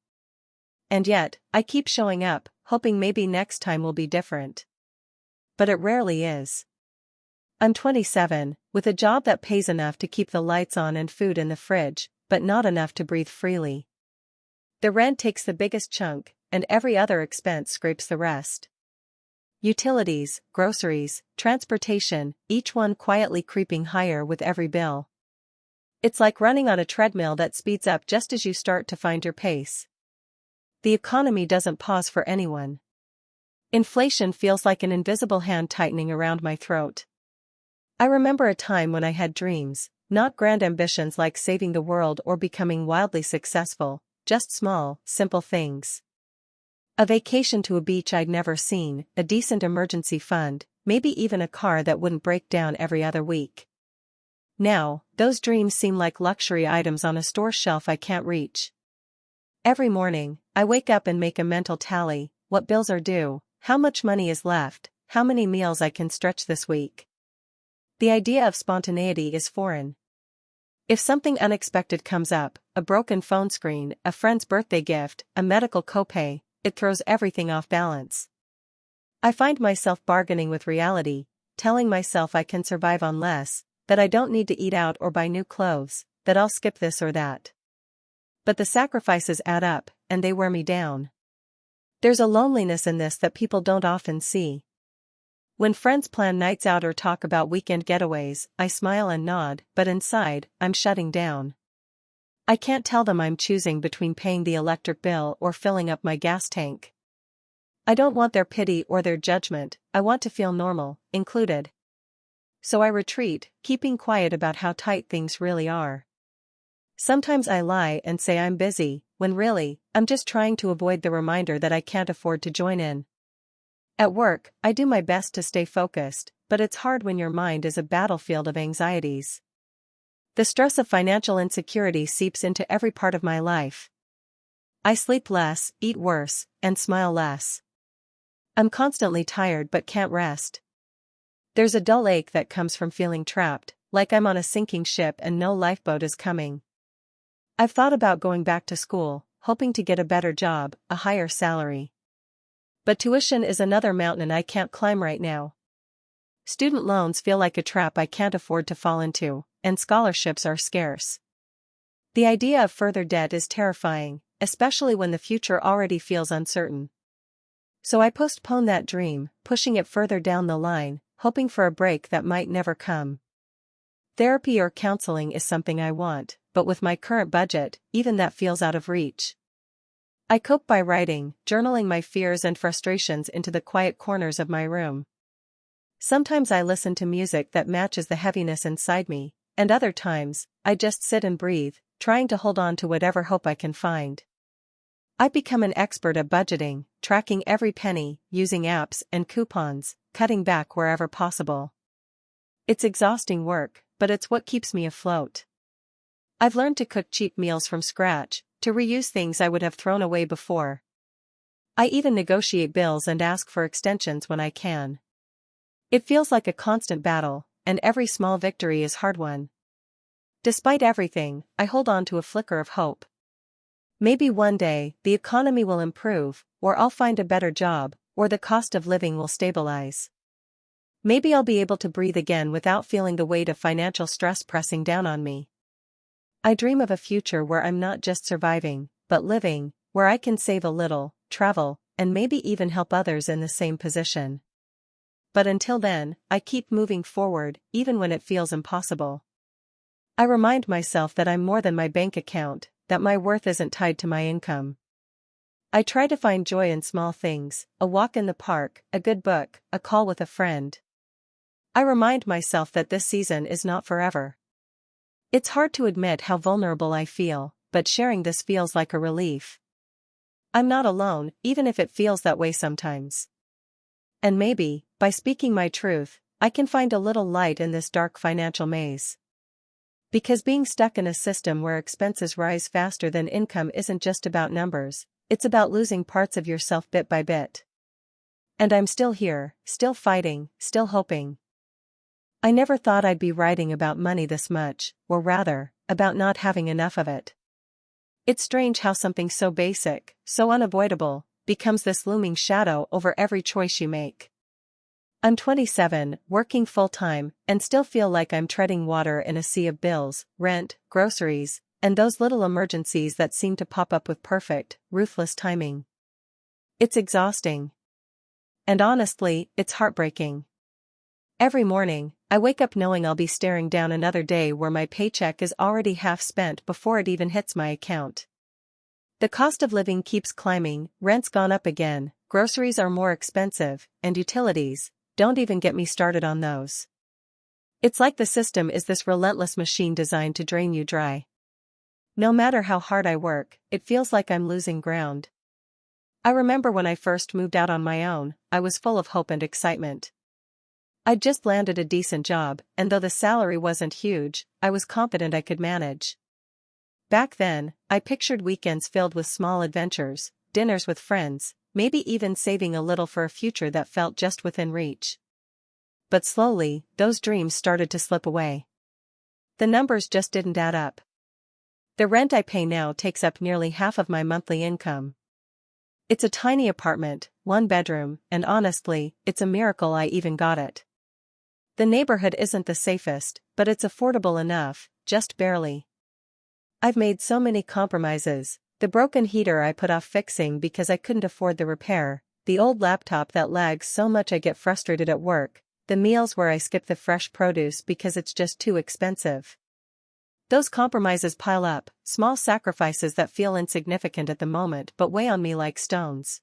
And yet, I keep showing up, hoping maybe next time will be different. But it rarely is. I'm 27, with a job that pays enough to keep the lights on and food in the fridge, but not enough to breathe freely. The rent takes the biggest chunk, and every other expense scrapes the rest. Utilities, groceries, transportation, each one quietly creeping higher with every bill. It's like running on a treadmill that speeds up just as you start to find your pace. The economy doesn't pause for anyone. Inflation feels like an invisible hand tightening around my throat. I remember a time when I had dreams, not grand ambitions like saving the world or becoming wildly successful, just small, simple things. A vacation to a beach I'd never seen, a decent emergency fund, maybe even a car that wouldn't break down every other week. Now, those dreams seem like luxury items on a store shelf I can't reach. Every morning, I wake up and make a mental tally: what bills are due, how much money is left, how many meals I can stretch this week. The idea of spontaneity is foreign. If something unexpected comes up, a broken phone screen, a friend's birthday gift, a medical copay, it throws everything off balance. I find myself bargaining with reality, telling myself I can survive on less, that I don't need to eat out or buy new clothes, that I'll skip this or that. But the sacrifices add up, and they wear me down. There's a loneliness in this that people don't often see. When friends plan nights out or talk about weekend getaways, I smile and nod, but inside, I'm shutting down. I can't tell them I'm choosing between paying the electric bill or filling up my gas tank. I don't want their pity or their judgment, I want to feel normal, included. So I retreat, keeping quiet about how tight things really are. Sometimes I lie and say I'm busy, when really, I'm just trying to avoid the reminder that I can't afford to join in. At work, I do my best to stay focused, but it's hard when your mind is a battlefield of anxieties. The stress of financial insecurity seeps into every part of my life. I sleep less, eat worse, and smile less. I'm constantly tired but can't rest. There's a dull ache that comes from feeling trapped, like I'm on a sinking ship and no lifeboat is coming. I've thought about going back to school, hoping to get a better job, a higher salary. But tuition is another mountain I can't climb right now. Student loans feel like a trap I can't afford to fall into, and scholarships are scarce. The idea of further debt is terrifying, especially when the future already feels uncertain. So I postpone that dream, pushing it further down the line, hoping for a break that might never come. Therapy or counseling is something I want, but with my current budget, even that feels out of reach. I cope by writing, journaling my fears and frustrations into the quiet corners of my room. Sometimes I listen to music that matches the heaviness inside me, and other times, I just sit and breathe, trying to hold on to whatever hope I can find. I've become an expert at budgeting, tracking every penny, using apps and coupons, cutting back wherever possible. It's exhausting work, but it's what keeps me afloat. I've learned to cook cheap meals from scratch, to reuse things I would have thrown away before. I even negotiate bills and ask for extensions when I can. It feels like a constant battle, and every small victory is hard won. Despite everything, I hold on to a flicker of hope. Maybe one day, the economy will improve, or I'll find a better job, or the cost of living will stabilize. Maybe I'll be able to breathe again without feeling the weight of financial stress pressing down on me. I dream of a future where I'm not just surviving, but living, where I can save a little, travel, and maybe even help others in the same position. But until then, I keep moving forward, even when it feels impossible. I remind myself that I'm more than my bank account, that my worth isn't tied to my income. I try to find joy in small things, a walk in the park, a good book, a call with a friend. I remind myself that this season is not forever. It's hard to admit how vulnerable I feel, but sharing this feels like a relief. I'm not alone, even if it feels that way sometimes. And maybe, by speaking my truth, I can find a little light in this dark financial maze. Because being stuck in a system where expenses rise faster than income isn't just about numbers, it's about losing parts of yourself bit by bit. And I'm still here, still fighting, still hoping. I never thought I'd be writing about money this much, or rather, about not having enough of it. It's strange how something so basic, so unavoidable, becomes this looming shadow over every choice you make. I'm 27, working full-time, and still feel like I'm treading water in a sea of bills, rent, groceries, and those little emergencies that seem to pop up with perfect, ruthless timing. It's exhausting. And honestly, it's heartbreaking. Every morning, I wake up knowing I'll be staring down another day where my paycheck is already half spent before it even hits my account. The cost of living keeps climbing, rent's gone up again, groceries are more expensive, and utilities, don't even get me started on those. It's like the system is this relentless machine designed to drain you dry. No matter how hard I work, it feels like I'm losing ground. I remember when I first moved out on my own, I was full of hope and excitement. I'd just landed a decent job, and though the salary wasn't huge, I was confident I could manage. Back then, I pictured weekends filled with small adventures, dinners with friends, maybe even saving a little for a future that felt just within reach. But slowly, those dreams started to slip away. The numbers just didn't add up. The rent I pay now takes up nearly half of my monthly income. It's a tiny apartment, one bedroom, and honestly, it's a miracle I even got it. The neighborhood isn't the safest, but it's affordable enough, just barely. I've made so many compromises. The broken heater I put off fixing because I couldn't afford the repair, the old laptop that lags so much I get frustrated at work, the meals where I skip the fresh produce because it's just too expensive. Those compromises pile up, small sacrifices that feel insignificant at the moment but weigh on me like stones.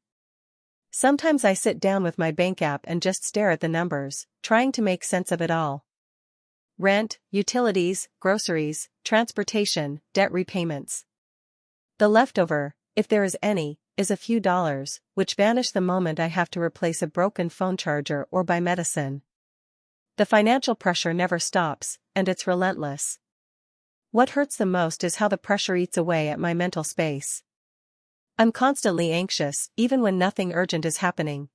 Sometimes I sit down with my bank app and just stare at the numbers, trying to make sense of it all. Rent, utilities, groceries, transportation, debt repayments. The leftover, if there is any, is a few dollars, which vanish the moment I have to replace a broken phone charger or buy medicine. The financial pressure never stops, and it's relentless. What hurts the most is how the pressure eats away at my mental space. I'm constantly anxious, even when nothing urgent is happening.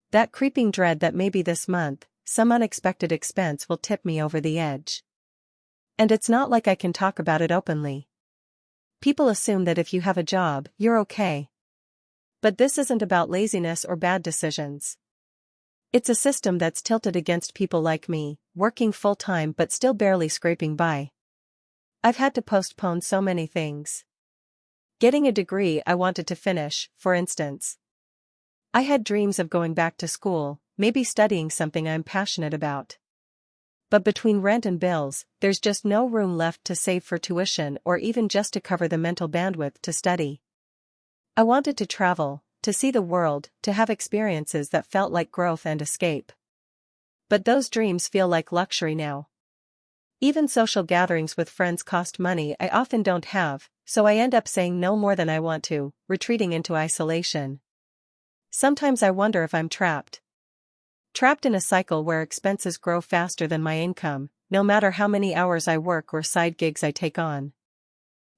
That creeping dread that maybe this month, some unexpected expense will tip me over the edge. And it's not like I can talk about it openly. People assume that if you have a job, you're okay. But this isn't about laziness or bad decisions. It's a system that's tilted against people like me, working full-time but still barely scraping by. I've had to postpone so many things. Getting a degree I wanted to finish, for instance. I had dreams of going back to school, maybe studying something I'm passionate about. But between rent and bills, there's just no room left to save for tuition or even just to cover the mental bandwidth to study. I wanted to travel, to see the world, to have experiences that felt like growth and escape. But those dreams feel like luxury now. Even social gatherings with friends cost money I often don't have, so I end up saying no more than I want to, retreating into isolation. Sometimes I wonder if I'm trapped. Trapped in a cycle where expenses grow faster than my income, no matter how many hours I work or side gigs I take on.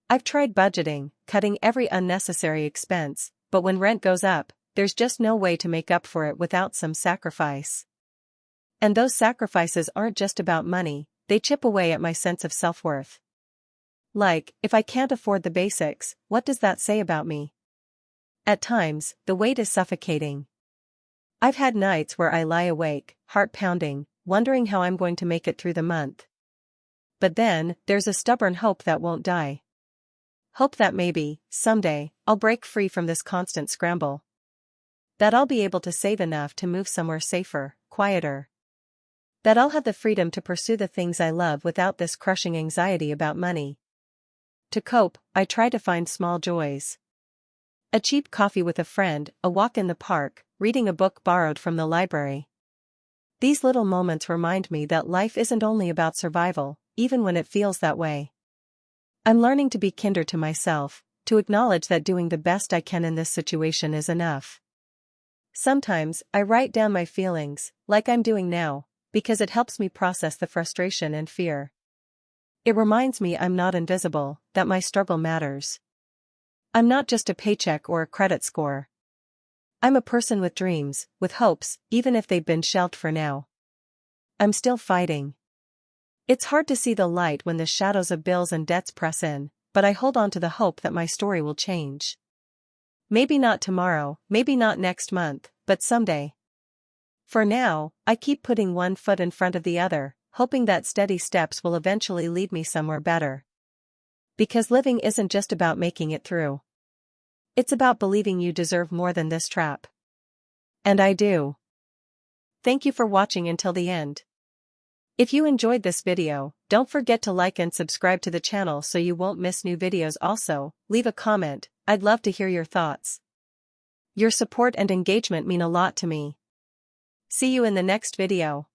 I've tried budgeting, cutting every unnecessary expense, but when rent goes up, there's just no way to make up for it without some sacrifice. And those sacrifices aren't just about money, they chip away at my sense of self-worth. Like, if I can't afford the basics, what does that say about me? At times, the weight is suffocating. I've had nights where I lie awake, heart pounding, wondering how I'm going to make it through the month. But then, there's a stubborn hope that won't die. Hope that maybe, someday, I'll break free from this constant scramble. That I'll be able to save enough to move somewhere safer, quieter. That I'll have the freedom to pursue the things I love without this crushing anxiety about money. To cope, I try to find small joys. A cheap coffee with a friend, a walk in the park, reading a book borrowed from the library. These little moments remind me that life isn't only about survival, even when it feels that way. I'm learning to be kinder to myself, to acknowledge that doing the best I can in this situation is enough. Sometimes, I write down my feelings, like I'm doing now, because it helps me process the frustration and fear. It reminds me I'm not invisible, that my struggle matters. I'm not just a paycheck or a credit score. I'm a person with dreams, with hopes, even if they've been shelved for now. I'm still fighting. It's hard to see the light when the shadows of bills and debts press in, but I hold on to the hope that my story will change. Maybe not tomorrow, maybe not next month, but someday. For now, I keep putting one foot in front of the other, hoping that steady steps will eventually lead me somewhere better. Because living isn't just about making it through. It's about believing you deserve more than this trap. And I do. Thank you for watching until the end. If you enjoyed this video, don't forget to like and subscribe to the channel so you won't miss new videos. Also, leave a comment, I'd love to hear your thoughts. Your support and engagement mean a lot to me. See you in the next video.